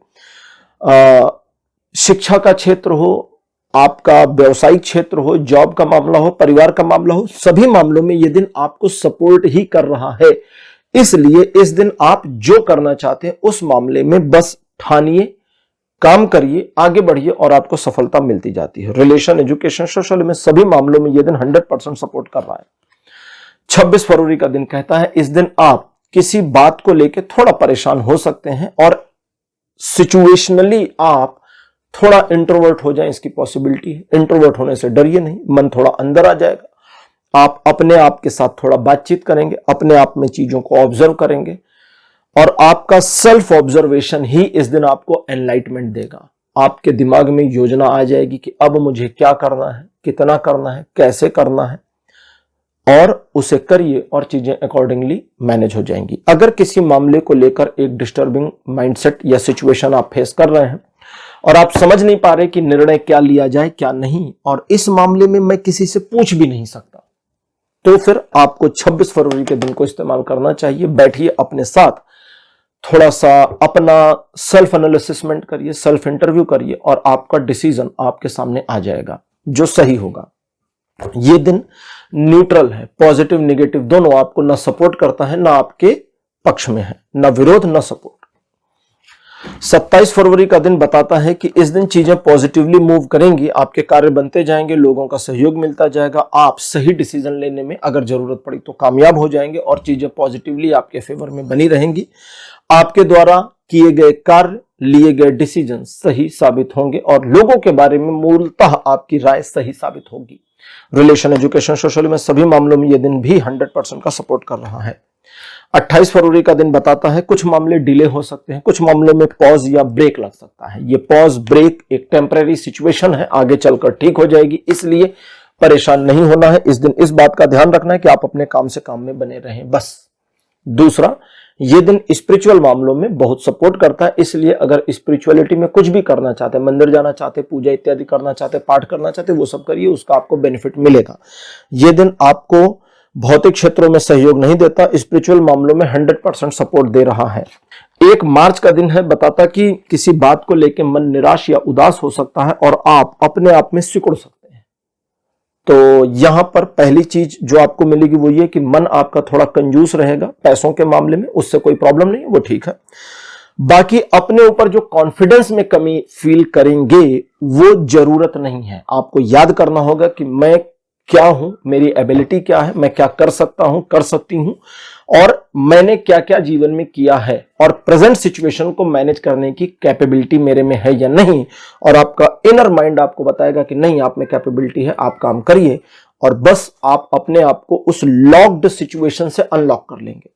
शिक्षा का क्षेत्र हो, आपका व्यवसायिक क्षेत्र हो, जॉब का मामला हो, परिवार का मामला हो, सभी मामलों में यह दिन आपको सपोर्ट ही कर रहा है। इसलिए इस दिन आप जो करना चाहते हैं उस मामले में बस ठानिए, काम करिए, आगे बढ़िए और आपको सफलता मिलती जाती है। रिलेशन, एजुकेशन, सोशल में सभी मामलों में यह दिन 100% सपोर्ट कर रहा है। 26 फरवरी का दिन कहता है इस दिन आप किसी बात को लेकर थोड़ा परेशान हो सकते हैं और सिचुएशनली आप थोड़ा इंट्रोवर्ट हो जाएं, इसकी पॉसिबिलिटी है। इंट्रोवर्ट होने से डरिए नहीं, मन थोड़ा अंदर आ जाएगा। आप अपने आप के साथ थोड़ा बातचीत करेंगे, अपने आप में चीजों को ऑब्जर्व करेंगे और आपका सेल्फ ऑब्जर्वेशन ही इस दिन आपको एनलाइटमेंट देगा। आपके दिमाग में योजना आ जाएगी कि अब मुझे क्या करना है, कितना करना है, कैसे करना है, और उसे करिए और चीजें अकॉर्डिंगली मैनेज हो जाएंगी। अगर किसी मामले को लेकर एक डिस्टर्बिंग माइंडसेट या सिचुएशन आप फेस कर रहे हैं और आप समझ नहीं पा रहे कि निर्णय क्या लिया जाए क्या नहीं, और इस मामले में मैं किसी से पूछ भी नहीं सकता, तो फिर आपको 26 फरवरी के दिन को इस्तेमाल करना चाहिए। बैठिए, अपने साथ थोड़ा सा अपना सेल्फ एनालिसिसमेंट करिए, सेल्फ इंटरव्यू करिए और आपका डिसीजन आपके सामने आ जाएगा जो सही होगा। ये दिन न्यूट्रल है, पॉजिटिव नेगेटिव दोनों, आपको ना सपोर्ट करता है ना आपके पक्ष में है, ना विरोध ना सपोर्ट। 27 फरवरी का दिन बताता है कि इस दिन चीजें पॉजिटिवली मूव करेंगी, आपके कार्य बनते जाएंगे, लोगों का सहयोग मिलता जाएगा, आप सही डिसीजन लेने में अगर जरूरत पड़ी तो कामयाब हो जाएंगे और चीजें पॉजिटिवली आपके फेवर में बनी रहेंगी। आपके द्वारा किए गए कार्य, लिए गए डिसीजन सही साबित होंगे और लोगों के बारे में मूलतः आपकी राय सही साबित होगी। रिलेशन, एजुकेशन, सोशल में सभी मामलों में यह दिन भी 100% का सपोर्ट कर रहा है। 28 फरवरी का दिन बताता है कुछ मामले डिले हो सकते हैं, कुछ मामलों में पॉज या ब्रेक लग सकता है। ये पॉज ब्रेक एक टेम्परेरी सिचुएशन है, आगे चलकर ठीक हो जाएगी, इसलिए परेशान नहीं होना है। इस दिन इस बात का ध्यान रखना है कि आप अपने काम से काम में बने रहें बस। दूसरा, ये दिन स्पिरिचुअल मामलों में बहुत सपोर्ट करता है, इसलिए अगर स्पिरिचुअलिटी में कुछ भी करना चाहते हैं, मंदिर जाना चाहते, पूजा इत्यादि करना चाहते, पाठ करना चाहते, वो सब करिए, उसका आपको बेनिफिट मिलेगा। ये दिन आपको भौतिक क्षेत्रों में सहयोग नहीं देता, स्पिरिचुअल मामलों में 100% सपोर्ट दे रहा है। 1 मार्च का दिन है, बताता कि किसी बात को लेकर मन निराश या उदास हो सकता है और आप अपने आप में सिकुड़ सकते हैं। तो यहां पर पहली चीज जो आपको मिलेगी वो ये कि मन आपका थोड़ा कंजूस रहेगा पैसों के मामले में, उससे कोई प्रॉब्लम नहीं है, वो ठीक है। बाकी अपने ऊपर जो कॉन्फिडेंस में कमी फील करेंगे वो जरूरत नहीं है। आपको याद करना होगा कि मैं क्या हूं, मेरी एबिलिटी क्या है, मैं क्या कर सकता हूं, कर सकती हूं, और मैंने क्या क्या जीवन में किया है, और प्रेजेंट सिचुएशन को मैनेज करने की कैपेबिलिटी मेरे में है या नहीं। और आपका इनर माइंड आपको बताएगा कि नहीं, आप में कैपेबिलिटी है, आप काम करिए, और बस आप अपने आप को उस लॉक्ड सिचुएशन से अनलॉक कर लेंगे।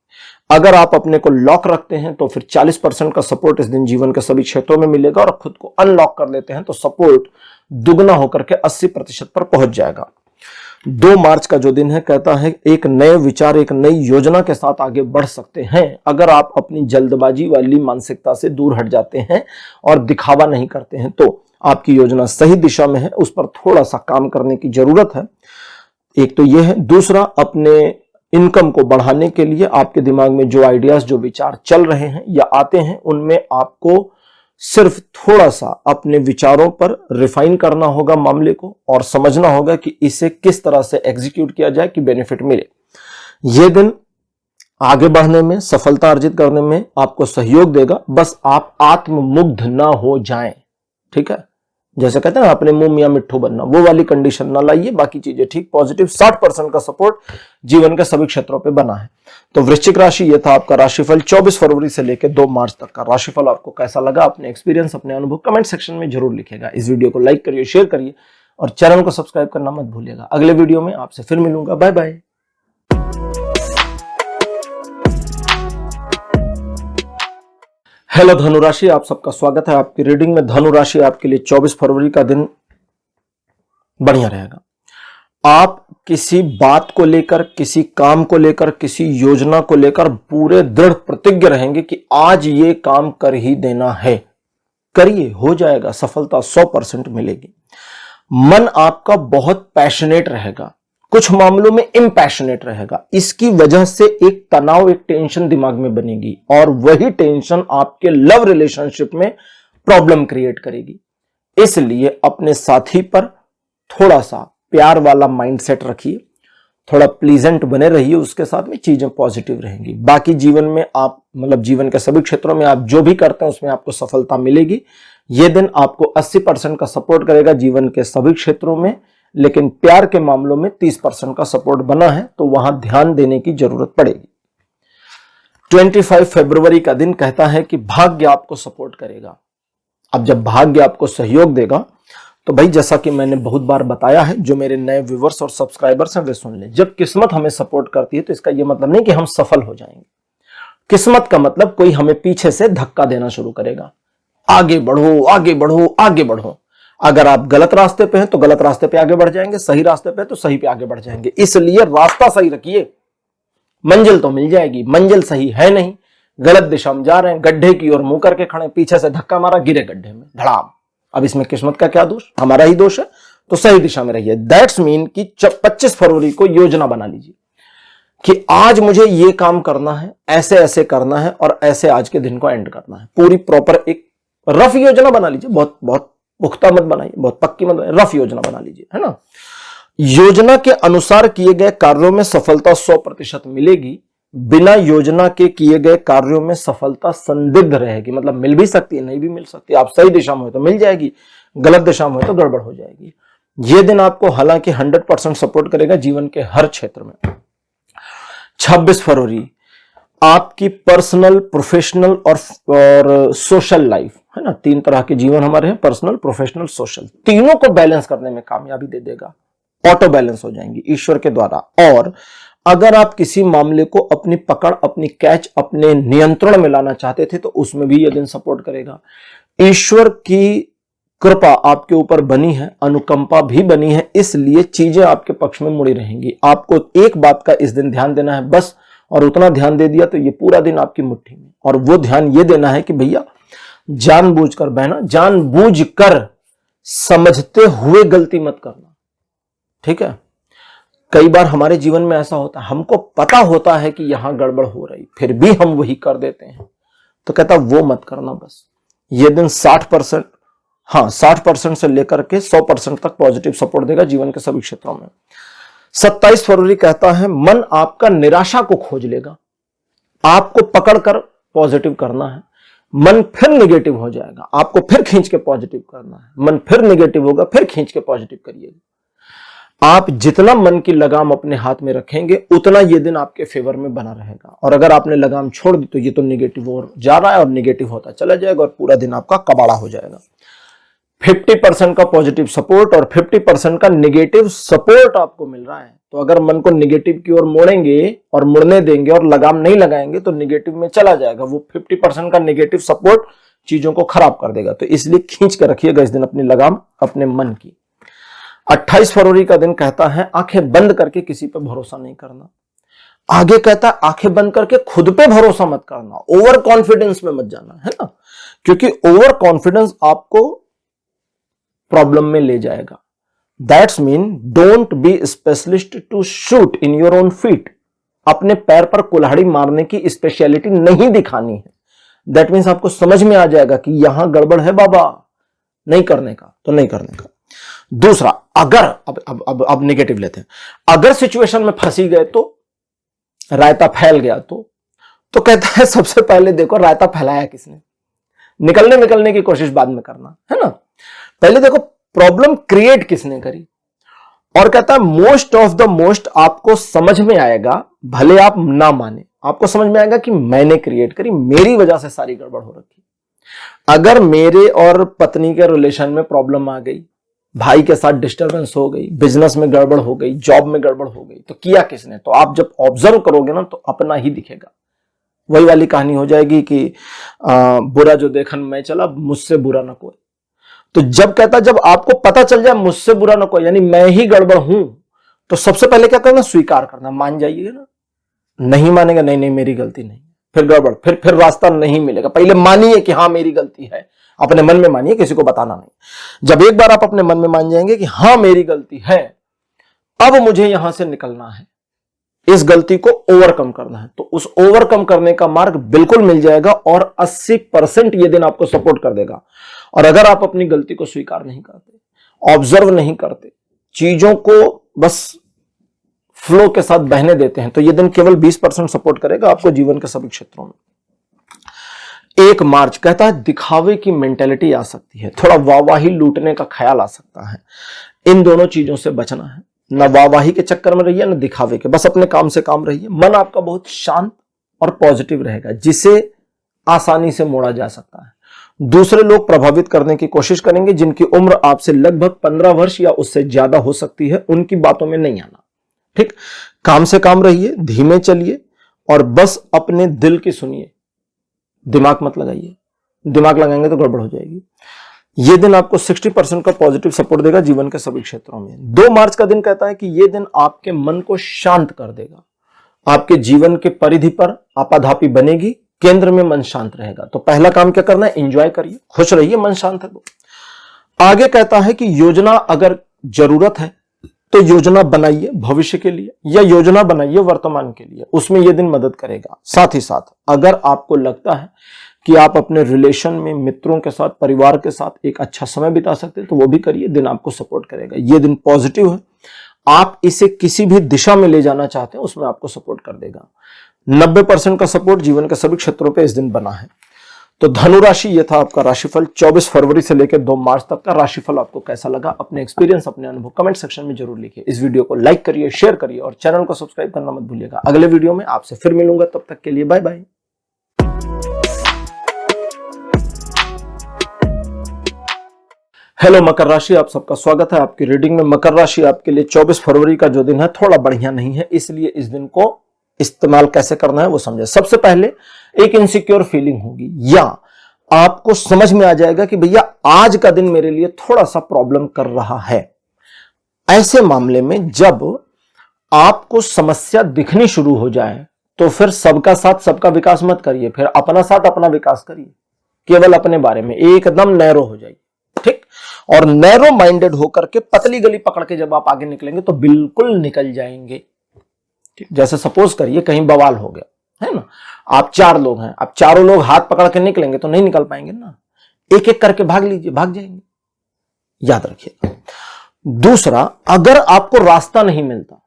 अगर आप अपने को लॉक रखते हैं तो फिर 40% का सपोर्ट इस दिन जीवन के सभी क्षेत्रों में मिलेगा, और खुद को अनलॉक कर लेते हैं तो सपोर्ट दुगना होकर के 80% पर पहुंच जाएगा। 2 मार्च का जो दिन है, कहता है एक नए विचार, एक नई योजना के साथ आगे बढ़ सकते हैं अगर आप अपनी जल्दबाजी वाली मानसिकता से दूर हट जाते हैं और दिखावा नहीं करते हैं तो आपकी योजना सही दिशा में है, उस पर थोड़ा सा काम करने की जरूरत है। एक तो यह है। दूसरा, अपने इनकम को बढ़ाने के लिए आपके दिमाग में जो आइडियाज, जो विचार चल रहे हैं या आते हैं, उनमें आपको सिर्फ थोड़ा सा अपने विचारों पर रिफाइन करना होगा मामले को, और समझना होगा कि इसे किस तरह से एग्जीक्यूट किया जाए कि बेनिफिट मिले। यह दिन आगे बढ़ने में, सफलता अर्जित करने में आपको सहयोग देगा। बस आप आत्ममुग्ध ना हो जाएं, ठीक है। जैसे कहते हैं अपने मुंह मियां मिट्ठू बनना, वो वाली कंडीशन ना लाइए। बाकी चीजें ठीक, पॉजिटिव 60% का सपोर्ट जीवन के सभी क्षेत्रों पे बना है। तो वृश्चिक राशि, ये था आपका राशिफल 24 फरवरी से लेकर 2 मार्च तक का राशिफल। आपको कैसा लगा, अपने एक्सपीरियंस, अपने अनुभव कमेंट सेक्शन में जरूर लिखेगा। इस वीडियो को लाइक करिए, शेयर करिए, और चैनल को सब्सक्राइब करना मत भूलिएगा। अगले वीडियो में आपसे फिर मिलूंगा। Bye bye. हेलो धनुराशि, आप सबका स्वागत है आपकी रीडिंग में। धनुराशि, आपके लिए 24 फरवरी का दिन बढ़िया रहेगा। आप किसी बात को लेकर, किसी काम को लेकर, किसी योजना को लेकर पूरे दृढ़ प्रतिज्ञ रहेंगे कि आज ये काम कर ही देना है। करिए, हो जाएगा, सफलता 100% मिलेगी। मन आपका बहुत पैशनेट रहेगा, कुछ मामलों में इम्पैशनेट रहेगा। इसकी वजह से एक तनाव, एक टेंशन दिमाग में बनेगी, और वही टेंशन आपके लव रिलेशनशिप में प्रॉब्लम क्रिएट करेगी। इसलिए अपने साथी पर थोड़ा सा प्यार वाला माइंडसेट रखिए, थोड़ा प्लीजेंट बने रहिए, उसके साथ में चीजें पॉजिटिव रहेंगी। बाकी जीवन में आप, मतलब जीवन के सभी क्षेत्रों में आप जो भी करते हैं उसमें आपको सफलता मिलेगी। यह दिन आपको 80% का सपोर्ट करेगा जीवन के सभी क्षेत्रों में, लेकिन प्यार के मामलों में 30% का सपोर्ट बना है, तो वहां ध्यान देने की जरूरत पड़ेगी। 25 फरवरी का दिन कहता है कि भाग्य आपको सपोर्ट करेगा। अब जब भाग्य आपको सहयोग देगा तो भाई, जैसा कि मैंने बहुत बार बताया है, जो मेरे नए व्यूवर्स और सब्सक्राइबर्स हैं वे सुन लें। जब किस्मत हमें सपोर्ट करती है तो इसका यह मतलब नहीं कि हम सफल हो जाएंगे। किस्मत का मतलब कोई हमें पीछे से धक्का देना शुरू करेगा, आगे बढ़ो, आगे बढ़ो, आगे बढ़ो। अगर आप गलत रास्ते पे हैं तो गलत रास्ते पे आगे बढ़ जाएंगे, सही रास्ते पे तो सही पे आगे बढ़ जाएंगे। इसलिए रास्ता सही रखिए, मंजिल तो मिल जाएगी। मंजिल सही है नहीं, गलत दिशा में जा रहे हैं, गड्ढे की ओर मुंह करके खड़े, पीछे से धक्का मारा, गिरे गड्ढे में, धड़ाम। अब इसमें किस्मत का क्या दोष, हमारा ही दोष है। तो सही दिशा में रहिए। दैट्स मीन कि 25 फरवरी को योजना बना लीजिए कि आज मुझे ये काम करना है, ऐसे ऐसे करना है, और ऐसे आज के दिन को एंड करना है। पूरी प्रॉपर एक रफ योजना बना लीजिए, बहुत बहुत पुख्ता मत बनाइए, बहुत पक्की मत बनाइए, रफ योजना बना लीजिए, है ना। योजना के अनुसार किए गए कार्यों में सफलता 100% मिलेगी। बिना योजना के किए गए कार्यों में सफलता संदिग्ध रहेगी, मतलब मिल भी सकती है, नहीं भी मिल सकती। आप सही दिशा में हो तो मिल जाएगी, गलत दिशा में हो तो गड़बड़ हो जाएगी। यह दिन आपको हालांकि 100% सपोर्ट करेगा जीवन के हर क्षेत्र में। 26 फरवरी आपकी पर्सनल, प्रोफेशनल और सोशल लाइफ, है ना, 3 तरह के जीवन हमारे हैं, पर्सनल, प्रोफेशनल, सोशल। तीनों को बैलेंस करने में कामयाबी दे देगा, ऑटो बैलेंस हो जाएंगी ईश्वर के द्वारा। और अगर आप किसी मामले को अपनी पकड़, अपनी कैच, अपने नियंत्रण में लाना चाहते थे तो उसमें भी यह दिन सपोर्ट करेगा। ईश्वर की कृपा आपके ऊपर बनी है, अनुकंपा भी बनी है, इसलिए चीजें आपके पक्ष में मुड़ी रहेंगी। आपको एक बात का इस दिन ध्यान देना है बस, और उतना ध्यान दे दिया तो ये पूरा दिन आपकी मुट्ठी में। और वो ध्यान ये देना है कि भैया जानबूझकर बहना, जानबूझकर समझते हुए गलती मत करना, ठीक है। कई बार हमारे जीवन में ऐसा होता है, हमको पता होता है कि यहां गड़बड़ हो रही, फिर भी हम वही कर देते हैं। तो कहता वो मत करना बस। ये दिन 60% से लेकर के 100% तक पॉजिटिव सपोर्ट देगा जीवन के सभी क्षेत्रों में। 27 फरवरी कहता है मन आपका निराशा को खोज लेगा। आपको पकड़कर पॉजिटिव करना है, मन फिर निगेटिव हो जाएगा, आपको फिर खींच के पॉजिटिव करना है। मन फिर निगेटिव होगा, फिर खींच के पॉजिटिव करिएगा। आप जितना मन की लगाम अपने हाथ में रखेंगे उतना ये दिन आपके फेवर में बना रहेगा, और अगर आपने लगाम छोड़ दी तो ये तो निगेटिव और जा रहा है और निगेटिव होता चला जाएगा और पूरा दिन आपका कबाड़ा हो जाएगा। 50% का पॉजिटिव सपोर्ट और 50% का नेगेटिव सपोर्ट आपको मिल रहा है। तो अगर मन को नेगेटिव की ओर मोड़ेंगे और मुड़ने देंगे और लगाम नहीं लगाएंगे तो नेगेटिव में चला जाएगा। वो 50% का नेगेटिव सपोर्ट चीजों को खराब कर देगा। तो इसलिए खींच के रखिएगा इस दिन अपनी लगाम अपने मन की। 28 फरवरी का दिन कहता है आंखें बंद करके किसी पर भरोसा नहीं करना। आगे कहता है आंखें बंद करके खुद पे भरोसा मत करना, ओवर कॉन्फिडेंस में मत जाना, है ना, क्योंकि ओवर कॉन्फिडेंस आपको प्रॉब्लम में ले जाएगा। That's mean don't be specialist to shoot in your own feet. अपने पैर पर कुल्हाड़ी मारने की स्पेशलिटी नहीं दिखानी है। दैट मीन्स आपको समझ में आ जाएगा कि यहां गड़बड़ है बाबा, नहीं करने का तो नहीं करने का। दूसरा, अगर अब नेगेटिव लेते हैं, अगर सिचुएशन में फंसी गए तो रायता फैल गया तो कहता है सबसे पहले देखो रायता फैलाया किसने, निकलने की कोशिश बाद में करना, है ना। पहले देखो प्रॉब्लम क्रिएट किसने करी, और कहता है मोस्ट ऑफ द मोस्ट आपको समझ में आएगा, भले आप ना माने, आपको समझ में आएगा कि मैंने क्रिएट करी, मेरी वजह से सारी गड़बड़ हो रखी। अगर मेरे और पत्नी के रिलेशन में प्रॉब्लम आ गई, भाई के साथ डिस्टरबेंस हो गई, बिजनेस में गड़बड़ हो गई, जॉब में गड़बड़ हो गई, तो किया किसने? तो आप जब ऑब्जर्व करोगे ना तो अपना ही दिखेगा। वही वाली कहानी हो जाएगी कि बुरा जो देखन मैं चला, मुझसे बुरा ना कोई। तो जब कहता, जब आपको पता चल जाए मुझसे बुरा ना कोई, यानी मैं ही गड़बड़ हूं, तो सबसे पहले क्या करना? स्वीकार करना। मान जाइए ना, नहीं मानेगा, नहीं मेरी गलती नहीं, फिर गड़बड़, फिर रास्ता नहीं मिलेगा। पहले मानिए कि हाँ मेरी गलती है, अपने मन में मानिए, किसी को बताना नहीं। जब एक बार आप अपने मन में मान जाएंगे कि हाँ मेरी गलती है, अब मुझे यहां से निकलना है, इस गलती को ओवरकम करना है, तो उस ओवरकम करने का मार्ग बिल्कुल मिल जाएगा और 80% ये दिन आपको सपोर्ट कर देगा। और अगर आप अपनी गलती को स्वीकार नहीं करते, ऑब्जर्व नहीं करते, चीजों को बस फ्लो के साथ बहने देते हैं, तो ये दिन केवल 20% सपोर्ट करेगा आपको जीवन के सभी क्षेत्रों में। 1 मार्च कहता है दिखावे की मेंटेलिटी आ सकती है, थोड़ा वाहवाही लूटने का ख्याल आ सकता है। इन दोनों चीजों से बचना है, न वाहवाही के चक्कर में रहिए न दिखावे के, बस अपने काम से काम रहिए। मन आपका बहुत शांत और पॉजिटिव रहेगा, जिसे आसानी से मोड़ा जा सकता है। दूसरे लोग प्रभावित करने की कोशिश करेंगे, जिनकी उम्र आपसे लगभग 15 वर्ष या उससे ज्यादा हो सकती है, उनकी बातों में नहीं आना। ठीक, काम से काम रहिए, धीमे चलिए और बस अपने दिल की सुनिए, दिमाग मत लगाइए। दिमाग लगाएंगे तो गड़बड़ हो जाएगी। यह दिन आपको 60% का पॉजिटिव सपोर्ट देगा जीवन के सभी क्षेत्रों में। 2 मार्च का दिन कहता है कि यह दिन आपके मन को शांत कर देगा, आपके जीवन के परिधि पर आपाधापी बनेगी, केंद्र में मन शांत रहेगा। तो पहला काम क्या करना है? एंजॉय करिए, खुश रहिए, मन शांत है तो। आगे कहता है कि योजना अगर जरूरत है तो योजना बनाइए भविष्य के लिए, या योजना बनाइए वर्तमान के लिए, उसमें यह दिन मदद करेगा। साथ ही साथ अगर आपको लगता है कि आप अपने रिलेशन में मित्रों के साथ, परिवार के साथ एक अच्छा समय बिता सकते हैं तो वो भी करिए, दिन आपको सपोर्ट करेगा। यह दिन पॉजिटिव है, आप इसे किसी भी दिशा में ले जाना चाहते हैं उसमें आपको सपोर्ट कर देगा। 90% का सपोर्ट जीवन के सभी क्षेत्रों पे इस दिन बना है। तो धनु राशि, ये था आपका राशिफल 24 फरवरी से लेकर 2 मार्च तक का राशिफल। आपको कैसा लगा? अपने एक्सपीरियंस, अपने अनुभव कमेंट सेक्शन में जरूर लिखिए। इस वीडियो को लाइक करिए, शेयर करिए और चैनल को सब्सक्राइब करना मत भूलिएगा। अगले वीडियो में आपसे फिर मिलूंगा, तब तक के लिए बाय बाय। हेलो मकर राशि, आप सबका स्वागत है आपकी रीडिंग में। मकर राशि आपके लिए 24 फरवरी का जो दिन है थोड़ा बढ़िया नहीं है, इसलिए इस दिन को इस्तेमाल कैसे करना है वो समझे। सबसे पहले एक इनसिक्योर फीलिंग होगी, या आपको समझ में आ जाएगा कि भैया आज का दिन मेरे लिए थोड़ा सा प्रॉब्लम कर रहा है। ऐसे मामले में जब आपको समस्या दिखनी शुरू हो जाए तो फिर सबका साथ सबका विकास मत करिए, फिर अपना साथ अपना विकास करिए। केवल अपने बारे में एकदम नैरो हो जाइए, ठीक। और नैरो माइंडेड होकर के पतली गली पकड़ के जब आप आगे निकलेंगे तो बिल्कुल निकल जाएंगे। जैसे सपोज करिए कहीं बवाल हो गया है ना, आप 4 लोग हैं, आप चारों लोग हाथ पकड़ के निकलेंगे तो नहीं निकल पाएंगे ना, एक एक करके भाग लीजिए, भाग जाएंगे, याद रखिएगा। दूसरा, अगर आपको रास्ता नहीं मिलता,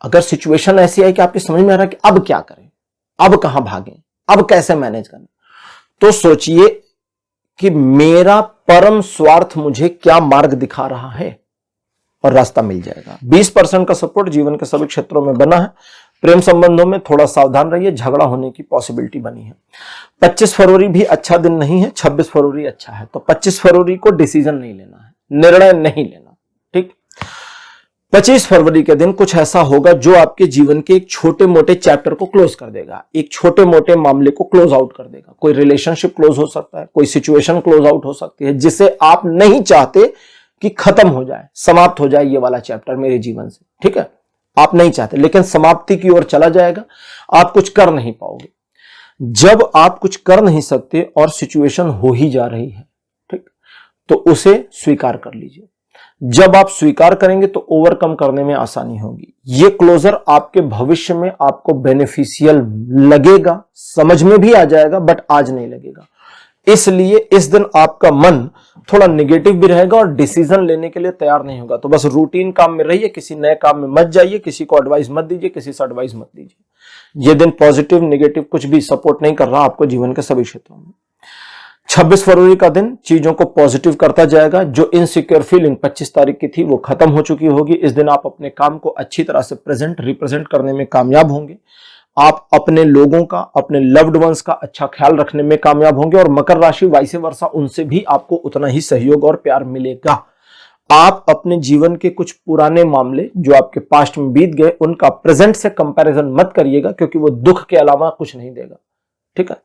अगर सिचुएशन ऐसी है कि आपकी समझ में आ रहा है कि अब क्या करें, अब कहां भागें, अब कैसे मैनेज करें, तो सोचिए कि मेरा परम स्वार्थ मुझे क्या मार्ग दिखा रहा है। और रास्ता मिल जाएगा। 20% का सपोर्ट जीवन के सभी क्षेत्रों में बना है। प्रेम संबंधों में थोड़ा सावधान रहिए, झगड़ा होने की पॉसिबिलिटी बनी है। 25 फरवरी भी अच्छा दिन नहीं है, 26 फरवरी अच्छा है। तो 25 फरवरी को डिसीजन नहीं लेना है, निर्णय नहीं लेना, ठीक। 25 फरवरी के दिन कुछ ऐसा होगा जो आपके जीवन के एक छोटे मोटे चैप्टर को क्लोज कर देगा, एक छोटे मोटे मामले को क्लोज आउट कर देगा। कोई रिलेशनशिप क्लोज हो सकता है, कोई सिचुएशन क्लोज आउट हो सकती है जिसे आप नहीं चाहते कि खत्म हो जाए, समाप्त हो जाए ये वाला चैप्टर मेरे जीवन से, ठीक है। आप नहीं चाहते, लेकिन समाप्ति की ओर चला जाएगा, आप कुछ कर नहीं पाओगे। जब आप कुछ कर नहीं सकते और सिचुएशन हो ही जा रही है, ठीक, तो उसे स्वीकार कर लीजिए। जब आप स्वीकार करेंगे तो ओवरकम करने में आसानी होगी। ये क्लोजर आपके भविष्य में आपको बेनिफिशियल लगेगा, समझ में भी आ जाएगा, बट आज नहीं लगेगा। इसलिए इस दिन आपका मन थोड़ा नेगेटिव भी रहेगा और डिसीजन लेने के लिए तैयार नहीं होगा। तो बस रूटीन काम में रहिए, किसी नए काम में मत जाइए, किसी को एडवाइस मत दीजिए, किसी से एडवाइस मत दीजिए। ये दिन पॉजिटिव नेगेटिव कुछ भी सपोर्ट नहीं कर रहा आपको जीवन के सभी क्षेत्रों में। 26 फरवरी का दिन चीजों को पॉजिटिव करता जाएगा। जो इनसिक्योर फीलिंग 25 तारीख की थी वो खत्म हो चुकी होगी। इस दिन आप अपने काम को अच्छी तरह से रिप्रेजेंट करने में कामयाब होंगे। आप अपने लोगों का, अपने लव्ड वंस का अच्छा ख्याल रखने में कामयाब होंगे। और मकर राशि वाइस वर्सा, उनसे भी आपको उतना ही सहयोग और प्यार मिलेगा। आप अपने जीवन के कुछ पुराने मामले जो आपके पास्ट में बीत गए उनका प्रेजेंट से कंपैरिजन मत करिएगा, क्योंकि वो दुख के अलावा कुछ नहीं देगा, ठीक है।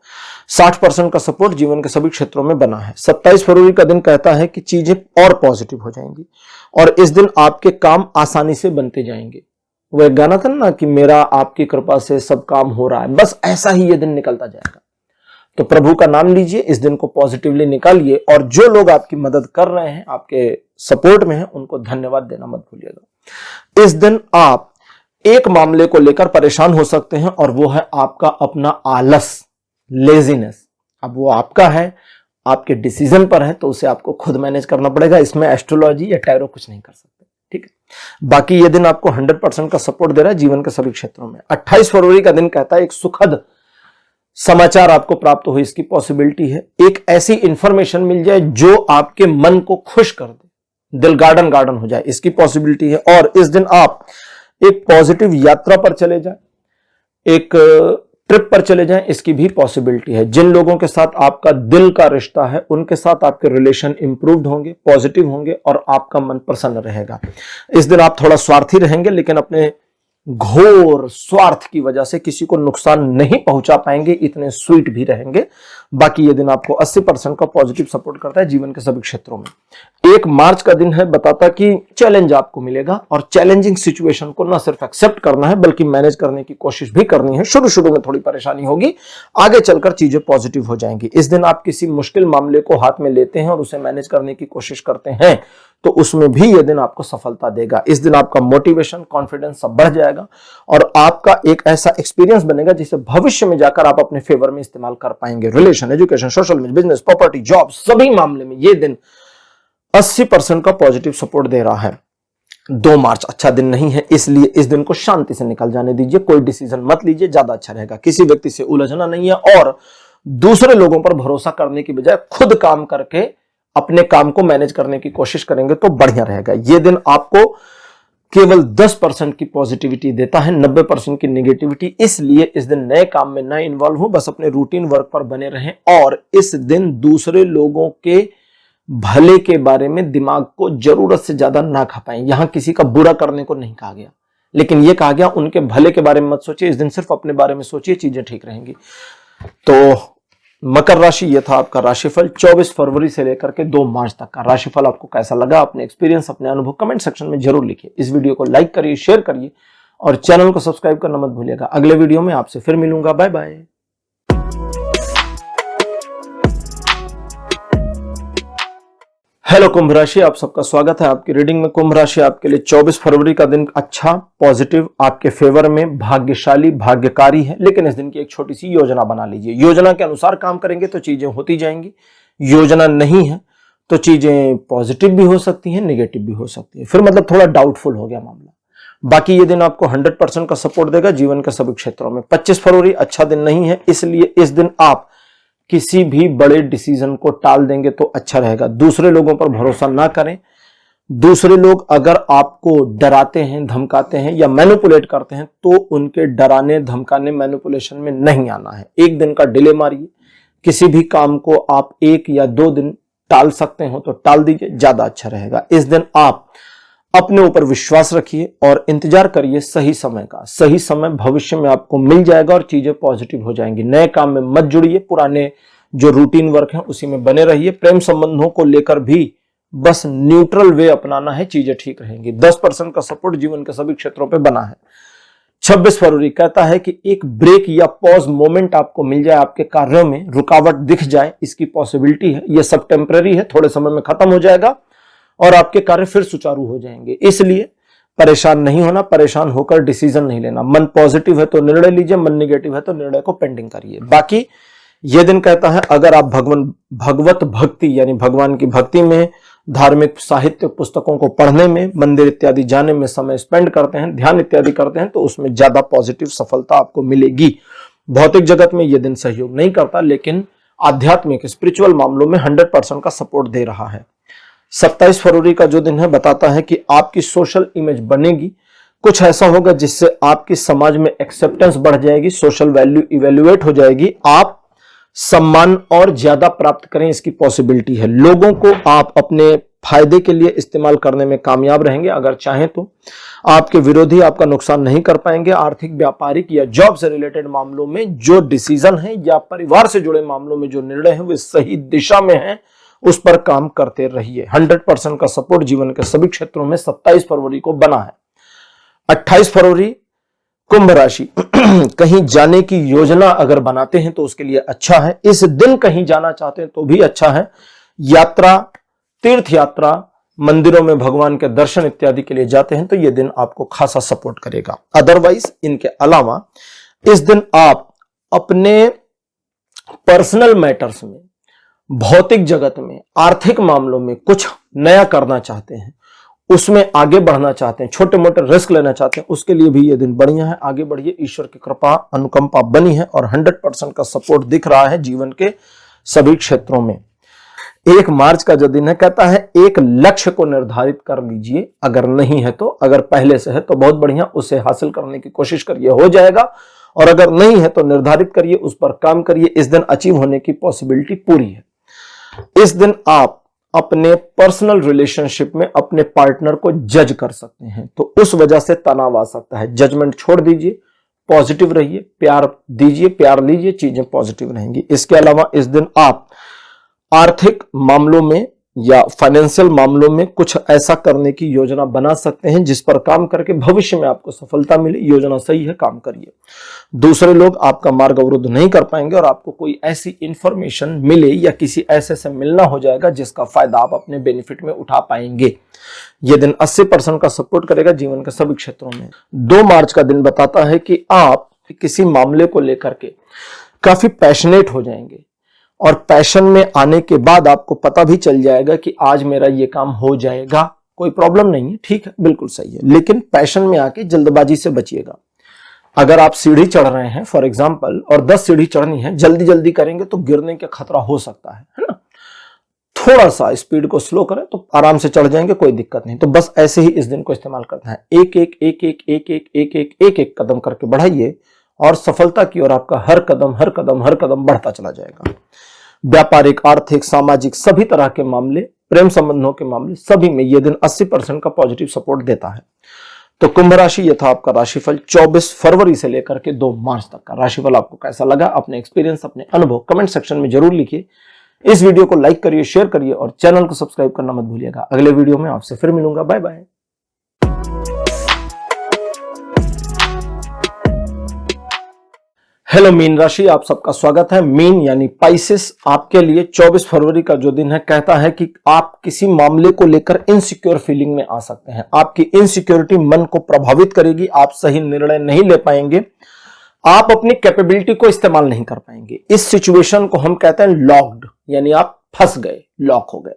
60% का सपोर्ट जीवन के सभी क्षेत्रों में बना है। 27 फरवरी का दिन कहता है कि चीजें और पॉजिटिव हो जाएंगी और इस दिन आपके काम आसानी से बनते जाएंगे। वो एक गाना था ना कि मेरा आपकी कृपा से सब काम हो रहा है, बस ऐसा ही ये दिन निकलता जाएगा। तो प्रभु का नाम लीजिए, इस दिन को पॉजिटिवली निकालिए और जो लोग आपकी मदद कर रहे हैं, आपके सपोर्ट में हैं, उनको धन्यवाद देना मत भूलिएगा। इस दिन आप एक मामले को लेकर परेशान हो सकते हैं और वो है आपका अपना आलस, लेजीनेस। अब वो आपका है, आपके डिसीजन पर है, तो उसे आपको खुद मैनेज करना पड़ेगा। इसमें एस्ट्रोलॉजी या टैरो कुछ नहीं कर सकते, ठीक है। बाकी ये दिन आपको 100% का सपोर्ट दे रहा है जीवन के सभी क्षेत्रों में। 28 फरवरी का दिन कहता है एक सुखद समाचार आपको प्राप्त हो, इसकी पॉसिबिलिटी है। एक ऐसी इंफॉर्मेशन मिल जाए जो आपके मन को खुश कर दे, दिल गार्डन हो जाए, इसकी पॉसिबिलिटी है। और इस दिन आप एक पॉजिटिव यात्रा पर चले जाए, एक ट्रिप पर चले जाएं, इसकी भी पॉसिबिलिटी है। जिन लोगों के साथ आपका दिल का रिश्ता है उनके साथ आपके रिलेशन इंप्रूव्ड होंगे, पॉजिटिव होंगे और आपका मन प्रसन्न रहेगा। इस दिन आप थोड़ा स्वार्थी रहेंगे, लेकिन अपने घोर स्वार्थ की वजह से किसी को नुकसान नहीं पहुंचा पाएंगे, इतने स्वीट भी रहेंगे। बाकी ये दिन आपको 80% का पॉजिटिव सपोर्ट करता है जीवन के सभी क्षेत्रों में। 1 मार्च का दिन है, बताता कि चैलेंज आपको मिलेगा और चैलेंजिंग सिचुएशन को ना सिर्फ एक्सेप्ट करना है बल्कि मैनेज करने की कोशिश भी करनी है। शुरू में थोड़ी परेशानी होगी, आगे चलकर चीजें पॉजिटिव हो जाएंगी। इस दिन आप किसी मुश्किल मामले को हाथ में लेते हैं और उसे मैनेज करने की कोशिश करते हैं तो उसमें भी यह दिन आपको सफलता देगा। इस दिन आपका मोटिवेशन, कॉन्फिडेंस सब बढ़ जाएगा और आपका एक ऐसा एक्सपीरियंस बनेगा जिसे भविष्य में जाकर आप अपने फेवर में इस्तेमाल कर पाएंगे। Relation, education, social, business, property, job, सभी मामले में यह दिन 80% का पॉजिटिव सपोर्ट दे रहा है। 2 मार्च अच्छा दिन नहीं है, इसलिए इस दिन को शांति से निकल जाने दीजिए। कोई डिसीजन मत लीजिए, ज्यादा अच्छा रहेगा। किसी व्यक्ति से उलझना नहीं है और दूसरे लोगों पर भरोसा करने की बजाय खुद काम करके अपने काम को मैनेज करने की कोशिश करेंगे तो बढ़िया रहेगा। यह दिन आपको केवल 10% की पॉजिटिविटी देता है, 90% की नेगेटिविटी। इसलिए इस दिन नए काम में ना इन्वॉल्व हो, बस अपने रूटीन वर्क पर बने रहें और इस दिन दूसरे लोगों के भले के बारे में दिमाग को जरूरत से ज्यादा ना खपाएं। यहां किसी का बुरा करने को नहीं कहा गया, लेकिन यह कहा गया उनके भले के बारे में मत सोचिए। इस दिन सिर्फ अपने बारे में सोचिए, चीजें ठीक रहेंगी। तो मकर राशि, यह था आपका राशिफल 24 फरवरी से लेकर के 2 मार्च तक का राशिफल। आपको कैसा लगा, अपने एक्सपीरियंस, अपने अनुभव कमेंट सेक्शन में जरूर लिखिए। इस वीडियो को लाइक करिए, शेयर करिए और चैनल को सब्सक्राइब करना मत भूलिएगा। अगले वीडियो में आपसे फिर मिलूंगा। Bye bye. हेलो कुंभ राशि, आप सबका स्वागत है आपकी रीडिंग में। कुंभ राशि आपके लिए 24 फरवरी का दिन अच्छा, पॉजिटिव, आपके फेवर में, भाग्यशाली, भाग्यकारी है। लेकिन इस दिन की एक छोटी सी योजना बना लीजिए। योजना के अनुसार काम करेंगे तो चीजें होती जाएंगी। योजना नहीं है तो चीजें पॉजिटिव भी हो सकती हैं, नेगेटिव भी हो सकती है। फिर मतलब थोड़ा डाउटफुल हो गया मामला। बाकी ये दिन आपको 100% का सपोर्ट देगा जीवन के सभी क्षेत्रों में। 25 फरवरी अच्छा दिन नहीं है, इसलिए इस दिन आप किसी भी बड़े डिसीजन को टाल देंगे तो अच्छा रहेगा। दूसरे लोगों पर भरोसा ना करें, दूसरे लोग अगर आपको डराते हैं, धमकाते हैं या मैनिपुलेट करते हैं तो उनके डराने, धमकाने, मैनिपुलेशन में नहीं आना है। एक दिन का डिले मारिए। किसी भी काम को आप 1 या 2 दिन टाल सकते हो तो टाल दीजिए, ज्यादा अच्छा रहेगा। इस दिन आप अपने ऊपर विश्वास रखिए और इंतजार करिए सही समय का। सही समय भविष्य में आपको मिल जाएगा और चीजें पॉजिटिव हो जाएंगी। नए काम में मत जुड़िए, पुराने जो रूटीन वर्क है उसी में बने रहिए। प्रेम संबंधों को लेकर भी बस न्यूट्रल वे अपनाना है, चीजें ठीक रहेंगी। 10% का सपोर्ट जीवन के सभी क्षेत्रों पे बना है। 26 फरवरी कहता है कि एक ब्रेक या पॉज मोमेंट आपको मिल जाए, आपके कार्यों में रुकावट दिख जाए, इसकी पॉसिबिलिटी है। यह सब टेम्पररी है, थोड़े समय में खत्म हो जाएगा और आपके कार्य फिर सुचारू हो जाएंगे। इसलिए परेशान नहीं होना, परेशान होकर डिसीजन नहीं लेना। मन पॉजिटिव है तो निर्णय लीजिए, मन निगेटिव है तो निर्णय को पेंडिंग करिए। बाकी यह दिन कहता है अगर आप भगवत भक्ति यानी भगवान की भक्ति में, धार्मिक साहित्य पुस्तकों को पढ़ने में, मंदिर इत्यादि जाने में समय स्पेंड करते हैं, ध्यान इत्यादि करते हैं तो उसमें ज्यादा पॉजिटिव सफलता आपको मिलेगी। भौतिक जगत में यह दिन सहयोग नहीं करता, लेकिन आध्यात्मिक स्पिरिचुअल मामलों में 100% का सपोर्ट दे रहा है। 27 फरवरी का जो दिन है बताता है कि आपकी सोशल इमेज बनेगी। कुछ ऐसा होगा जिससे आपकी समाज में एक्सेप्टेंस बढ़ जाएगी, सोशल वैल्यू इवेल्युएट हो जाएगी, आप सम्मान और ज्यादा प्राप्त करें इसकी पॉसिबिलिटी है। लोगों को आप अपने फायदे के लिए इस्तेमाल करने में कामयाब रहेंगे। अगर चाहें तो आपके विरोधी आपका नुकसान नहीं कर पाएंगे। आर्थिक, व्यापारिक या जॉब से रिलेटेड मामलों में जो डिसीजन है या परिवार से जुड़े मामलों में जो निर्णय है वे सही दिशा में है, उस पर काम करते रहिए। 100% का सपोर्ट जीवन के सभी क्षेत्रों में 27 फरवरी को बना है। 28 फरवरी कुंभ राशि कहीं जाने की योजना अगर बनाते हैं तो उसके लिए अच्छा है। इस दिन कहीं जाना चाहते हैं तो भी अच्छा है। यात्रा, तीर्थ यात्रा, मंदिरों में भगवान के दर्शन इत्यादि के लिए जाते हैं तो यह दिन आपको खासा सपोर्ट करेगा। अदरवाइज इनके अलावा इस दिन आप अपने पर्सनल मैटर्स में, भौतिक जगत में, आर्थिक मामलों में कुछ नया करना चाहते हैं, उसमें आगे बढ़ना चाहते हैं, छोटे मोटे रिस्क लेना चाहते हैं, उसके लिए भी यह दिन बढ़िया है। आगे बढ़िए, ईश्वर की कृपा अनुकंपा बनी है और 100% का सपोर्ट दिख रहा है जीवन के सभी क्षेत्रों में। 1 मार्च का जो दिन है कहता है एक लक्ष्य को निर्धारित कर लीजिए। अगर नहीं है तो, अगर पहले से है तो बहुत बढ़िया, उसे हासिल करने की कोशिश करिए, हो जाएगा। और अगर नहीं है तो निर्धारित करिए, उस पर काम करिए। इस दिन अचीव होने की पॉसिबिलिटी पूरी है। इस दिन आप अपने पर्सनल रिलेशनशिप में अपने पार्टनर को जज कर सकते हैं, तो उस वजह से तनाव आ सकता है। जजमेंट छोड़ दीजिए, पॉजिटिव रहिए, प्यार दीजिए, प्यार लीजिए, चीजें पॉजिटिव रहेंगी। इसके अलावा इस दिन आप आर्थिक मामलों में या फाइनेंशियल मामलों में कुछ ऐसा करने की योजना बना सकते हैं जिस पर काम करके भविष्य में आपको सफलता मिले। योजना सही है, काम करिए। दूसरे लोग आपका मार्ग अवरुद्ध नहीं कर पाएंगे और आपको कोई ऐसी इंफॉर्मेशन मिले या किसी ऐसे से मिलना हो जाएगा जिसका फायदा आप अपने बेनिफिट में उठा पाएंगे। यह दिन 80% का सपोर्ट करेगा जीवन के सभी क्षेत्रों में। 2 मार्च का दिन बताता है कि आप किसी मामले को लेकर के काफी पैशनेट हो जाएंगे और पैशन में आने के बाद आपको पता भी चल जाएगा कि आज मेरा ये काम हो जाएगा, कोई प्रॉब्लम नहीं है, ठीक है, बिल्कुल सही है। लेकिन पैशन में आके जल्दबाजी से बचिएगा। अगर आप सीढ़ी चढ़ रहे हैं फॉर एग्जांपल और 10 सीढ़ी चढ़नी है, जल्दी जल्दी करेंगे तो गिरने का खतरा हो सकता है ना। थोड़ा सा स्पीड को स्लो करें तो आराम से चढ़ जाएंगे, कोई दिक्कत नहीं। तो बस ऐसे ही इस दिन को इस्तेमाल करना है। एक एक कदम करके बढ़ाइए और सफलता की ओर आपका हर कदम बढ़ता चला जाएगा। व्यापारिक, आर्थिक, सामाजिक सभी तरह के मामले, प्रेम संबंधों के मामले, सभी में यह दिन 80% का पॉजिटिव सपोर्ट देता है। तो कुंभ राशि, यह था आपका राशिफल 24 फरवरी से लेकर के 2 मार्च तक का। राशिफल आपको कैसा लगा, अपने एक्सपीरियंस, अपने अनुभव कमेंट सेक्शन में जरूर लिखिए। इस वीडियो को लाइक करिए, शेयर करिए और चैनल को सब्सक्राइब करना मत भूलिएगा। अगले वीडियो में आपसे फिर मिलूंगा। Bye bye. हेलो मीन राशि, आप सबका स्वागत है। मीन यानी पाइसेस, आपके लिए 24 फरवरी का जो दिन है कहता है कि आप किसी मामले को लेकर इनसिक्योर फीलिंग में आ सकते हैं। आपकी इनसिक्योरिटी मन को प्रभावित करेगी, आप सही निर्णय नहीं ले पाएंगे, आप अपनी कैपेबिलिटी को इस्तेमाल नहीं कर पाएंगे। इस सिचुएशन को हम कहते हैं लॉक्ड, यानी आप फंस गए, लॉक हो गए।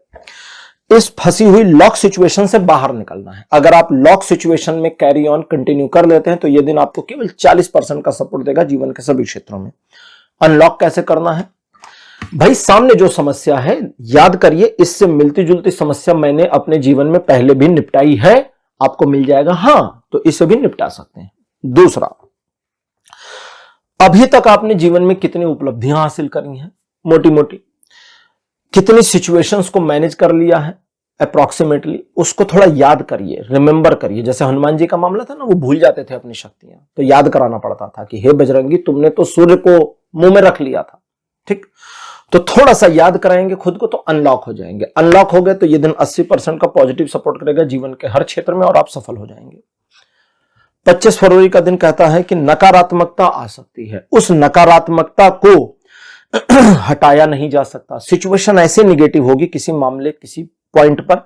इस फंसी हुई लॉक सिचुएशन से बाहर निकलना है। अगर आप लॉक सिचुएशन में कैरी ऑन कंटिन्यू कर लेते हैं तो यह दिन आपको केवल 40% का सपोर्ट देगा जीवन के सभी क्षेत्रों में। अनलॉक कैसे करना है? भाई सामने जो समस्या है याद करिए, इससे मिलती जुलती समस्या मैंने अपने जीवन में पहले भी निपटाई है, आपको मिल जाएगा हां, तो इसे भी निपटा सकते हैं। दूसरा, अभी तक आपने जीवन में कितनी उपलब्धियां हासिल करी हैं, मोटी मोटी कितनी सिचुएशंस को मैनेज कर लिया है अप्रॉक्सीमेटली, उसको थोड़ा याद करिए, रिमेंबर करिए। जैसे हनुमान जी का मामला था ना, वो भूल जाते थे अपनी शक्तियां, तो याद कराना पड़ता था कि हे बजरंगी, तुमने तो सूर्य को मुंह में रख लिया था। ठीक, तो थोड़ा सा याद कराएंगे खुद को तो अनलॉक हो जाएंगे। अनलॉक हो गए तो ये दिन 80% का पॉजिटिव सपोर्ट करेगा जीवन के हर क्षेत्र में और आप सफल हो जाएंगे। 25 फरवरी का दिन कहता है कि नकारात्मकता आ सकती है, उस नकारात्मकता को हटाया नहीं जा सकता। सिचुएशन ऐसे निगेटिव होगी किसी मामले, किसी पॉइंट पर,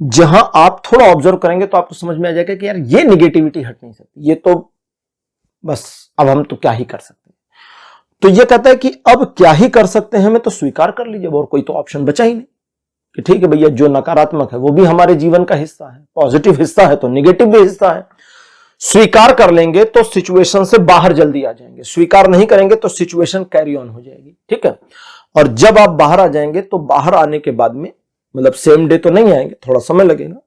जहां आप थोड़ा ऑब्जर्व करेंगे तो आपको समझ में आ जाएगा कि यार ये निगेटिविटी हट नहीं सकती, ये तो बस अब हम तो क्या ही कर सकते हैं। तो ये कहता है कि अब क्या ही कर सकते हैं, मैं तो स्वीकार कर लीजिए, और कोई तो ऑप्शन बचा ही नहीं कि ठीक है भैया, जो नकारात्मक है वो भी हमारे जीवन का हिस्सा है, पॉजिटिव हिस्सा है तो निगेटिव भी हिस्सा है। स्वीकार कर लेंगे तो सिचुएशन से बाहर जल्दी आ जाएंगे, स्वीकार नहीं करेंगे तो सिचुएशन कैरी ऑन हो जाएगी। ठीक है, और जब आप बाहर आ जाएंगे तो बाहर आने के बाद में, मतलब सेम डे तो नहीं आएंगे, थोड़ा समय लगेगा,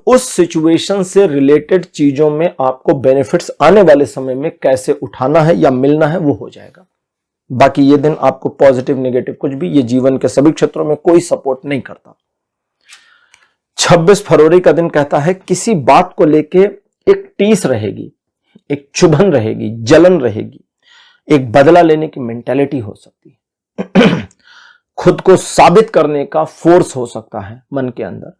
उस सिचुएशन से रिलेटेड चीजों में आपको बेनिफिट्स आने वाले समय में कैसे उठाना है या मिलना है वो हो जाएगा। बाकी ये दिन आपको पॉजिटिव नेगेटिव कुछ भी, ये जीवन के सभी क्षेत्रों में कोई सपोर्ट नहीं करता। 26 फरवरी का दिन कहता है किसी बात को लेके एक टीस रहेगी, एक चुभन रहेगी, जलन रहेगी, एक बदला लेने की मेंटालिटी हो सकती है, खुद को साबित करने का फोर्स हो सकता है मन के अंदर।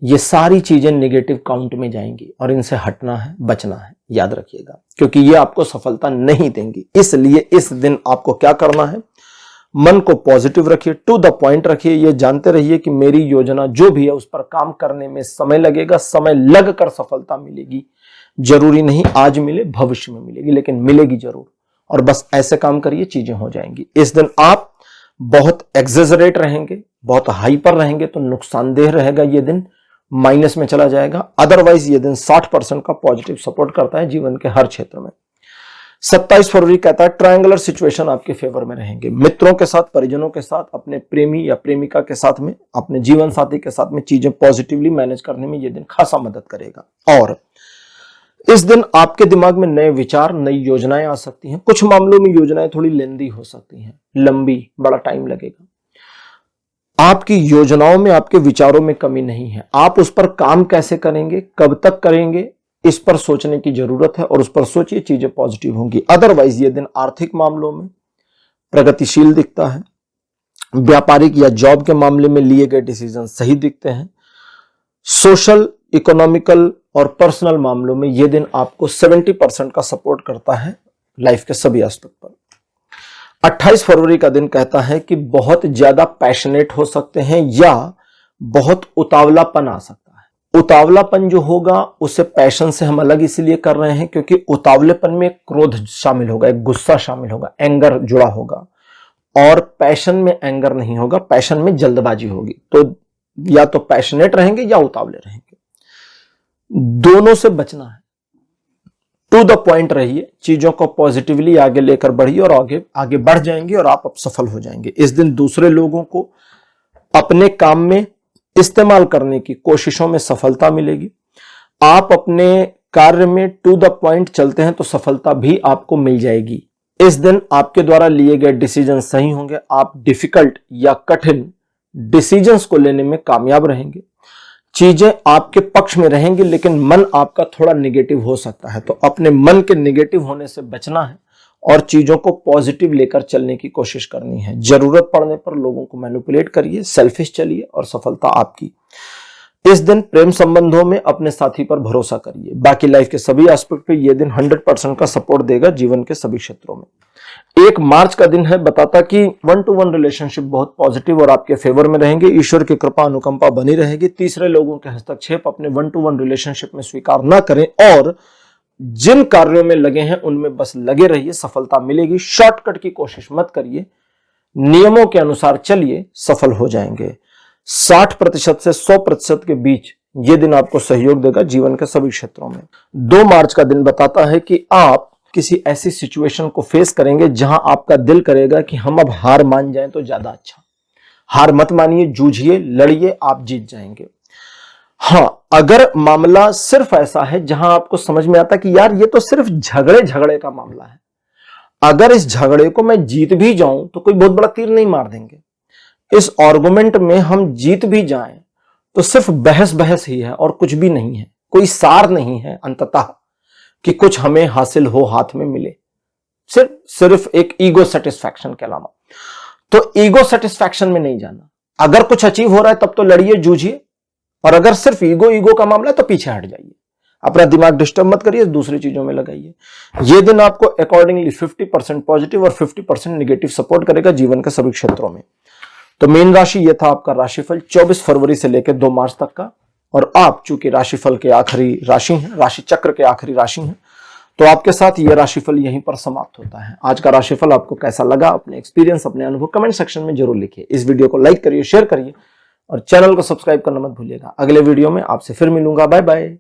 ये सारी चीजें नेगेटिव काउंट में जाएंगी और इनसे हटना है, बचना है, याद रखिएगा, क्योंकि ये आपको सफलता नहीं देंगी। इसलिए इस दिन आपको क्या करना है, मन को पॉजिटिव रखिए, टू द पॉइंट रखिए, ये जानते रहिए कि मेरी योजना जो भी है उस पर काम करने में समय लगेगा, समय लगकर सफलता मिलेगी। जरूरी नहीं आज मिले, भविष्य में मिलेगी, लेकिन मिलेगी जरूर। और बस ऐसे काम करिए, चीजें हो जाएंगी। इस दिन आप बहुत एक्सेजरेट रहेंगे, बहुत हाइपर रहेंगे तो नुकसानदेह रहेगा, ये दिन माइनस में चला जाएगा। अदरवाइज ये दिन 60% का पॉजिटिव सपोर्ट करता है जीवन के हर क्षेत्र में। 27 फरवरी कहता है ट्रायंगुलर सिचुएशन आपके फेवर में रहेंगे, मित्रों के साथ, परिजनों के साथ, अपने प्रेमी या प्रेमिका के साथ में, अपने जीवन साथी के साथ में चीजें पॉजिटिवली मैनेज करने में ये दिन खासा मदद करेगा। और इस दिन आपके दिमाग में नए विचार, नई योजनाएं आ सकती हैं। कुछ मामलों में योजनाएं थोड़ी लेंदी हो सकती हैं, लंबी, बड़ा टाइम लगेगा। आपकी योजनाओं में, आपके विचारों में कमी नहीं है। आप उस पर काम कैसे करेंगे, कब तक करेंगे, इस पर सोचने की जरूरत है और उस पर सोचिए, चीजें पॉजिटिव होंगी। अदरवाइज ये दिन आर्थिक मामलों में प्रगतिशील दिखता है, व्यापारिक या जॉब के मामले में लिए गए डिसीजन सही दिखते हैं। सोशल, इकोनॉमिकल और पर्सनल मामलों में यह दिन आपको 70% का सपोर्ट करता है लाइफ के सभी एस्पेक्ट पर। 28 फरवरी का दिन कहता है कि बहुत ज्यादा पैशनेट हो सकते हैं या बहुत उतावलापन आ सकता है। उतावलापन जो होगा उसे पैशन से हम अलग इसलिए कर रहे हैं क्योंकि उतावलेपन में क्रोध शामिल होगा, एक गुस्सा शामिल होगा, एंगर जुड़ा होगा, और पैशन में एंगर नहीं होगा, पैशन में जल्दबाजी होगी। तो या तो पैशनेट रहेंगे या उतावले रहेंगे, दोनों से बचना है। टू द पॉइंट रहिए, चीजों को पॉजिटिवली आगे लेकर बढ़िए और आगे बढ़ जाएंगे और आप अब सफल हो जाएंगे। इस दिन दूसरे लोगों को अपने काम में इस्तेमाल करने की कोशिशों में सफलता मिलेगी। आप अपने कार्य में टू द पॉइंट चलते हैं तो सफलता भी आपको मिल जाएगी। इस दिन आपके द्वारा लिए गए डिसीजन सही होंगे, आप डिफिकल्ट या कठिन डिसीजंस को लेने में कामयाब रहेंगे। चीजें आपके पक्ष में रहेंगी लेकिन मन आपका थोड़ा नेगेटिव हो सकता है, तो अपने मन के नेगेटिव होने से बचना है और चीजों को पॉजिटिव लेकर चलने की कोशिश करनी है। जरूरत पड़ने पर लोगों को मैनिपुलेट करिए, सेल्फिश चलिए और सफलता आपकी। इस दिन प्रेम संबंधों में अपने साथी पर भरोसा करिए। बाकी लाइफ के सभी एस्पेक्ट पे यह दिन 100% का सपोर्ट देगा जीवन के सभी क्षेत्रों में। 1 मार्च का दिन है, बताता कि 1-to-1 रिलेशनशिप बहुत पॉजिटिव और आपके फेवर में रहेंगे। ईश्वर की कृपा, अनुकंपा बनी रहेगी। तीसरे लोगों के हस्तक्षेप अपने 1-to-1 रिलेशनशिप में स्वीकार ना करें और जिन कार्यों में लगे हैं उनमें बस लगे रहिए, सफलता मिलेगी। शॉर्टकट की कोशिश मत करिए, नियमों के अनुसार चलिए, सफल हो जाएंगे। 60% से 100% के बीच यह दिन आपको सहयोग देगा जीवन के सभी क्षेत्रों में। 2 मार्च का दिन बताता है कि आप किसी ऐसी सिचुएशन को फेस करेंगे जहां आपका दिल करेगा कि हम अब हार मान जाएं तो ज्यादा अच्छा। हार मत मानिए, जूझिए, लड़िए, आप जीत जाएंगे। हां, अगर मामला सिर्फ ऐसा है जहां आपको समझ में आता कि यार ये तो सिर्फ झगड़े का मामला है, अगर इस झगड़े को मैं जीत भी जाऊं तो कोई बहुत बड़ा तीर नहीं मार देंगे, इस आर्गुमेंट में हम जीत भी जाएं तो सिर्फ बहस ही है और कुछ भी नहीं है, कोई सार नहीं है अंततः कि कुछ हमें हासिल हो, हाथ में मिले, सिर्फ एक ईगो सेटिस्फैक्शन के अलावा। तो ईगो सेटिस्फैक्शन में नहीं जाना। अगर कुछ अचीव हो रहा है तब तो लड़िए, जूझिए, और अगर सिर्फ ईगो का मामला है तो पीछे हट जाइए, अपना दिमाग डिस्टर्ब मत करिए, दूसरी चीजों में लगाइए। यह दिन आपको अकॉर्डिंगली 50% पॉजिटिव और 50% नेगेटिव सपोर्ट करेगा जीवन के सभी क्षेत्रों में। तो मीन राशि यह था आपका राशिफल 24 फरवरी से लेकर 2 मार्च तक का। और आप चूंकि राशिफल के आखिरी राशि हैं, राशि चक्र के आखिरी राशि हैं, तो आपके साथ यह राशिफल यहीं पर समाप्त होता है। आज का राशिफल आपको कैसा लगा, अपने एक्सपीरियंस, अपने अनुभव कमेंट सेक्शन में जरूर लिखिए। इस वीडियो को लाइक करिए, शेयर करिए और चैनल को सब्सक्राइब करना मत भूलिएगा। अगले वीडियो में आपसे फिर मिलूंगा। Bye bye.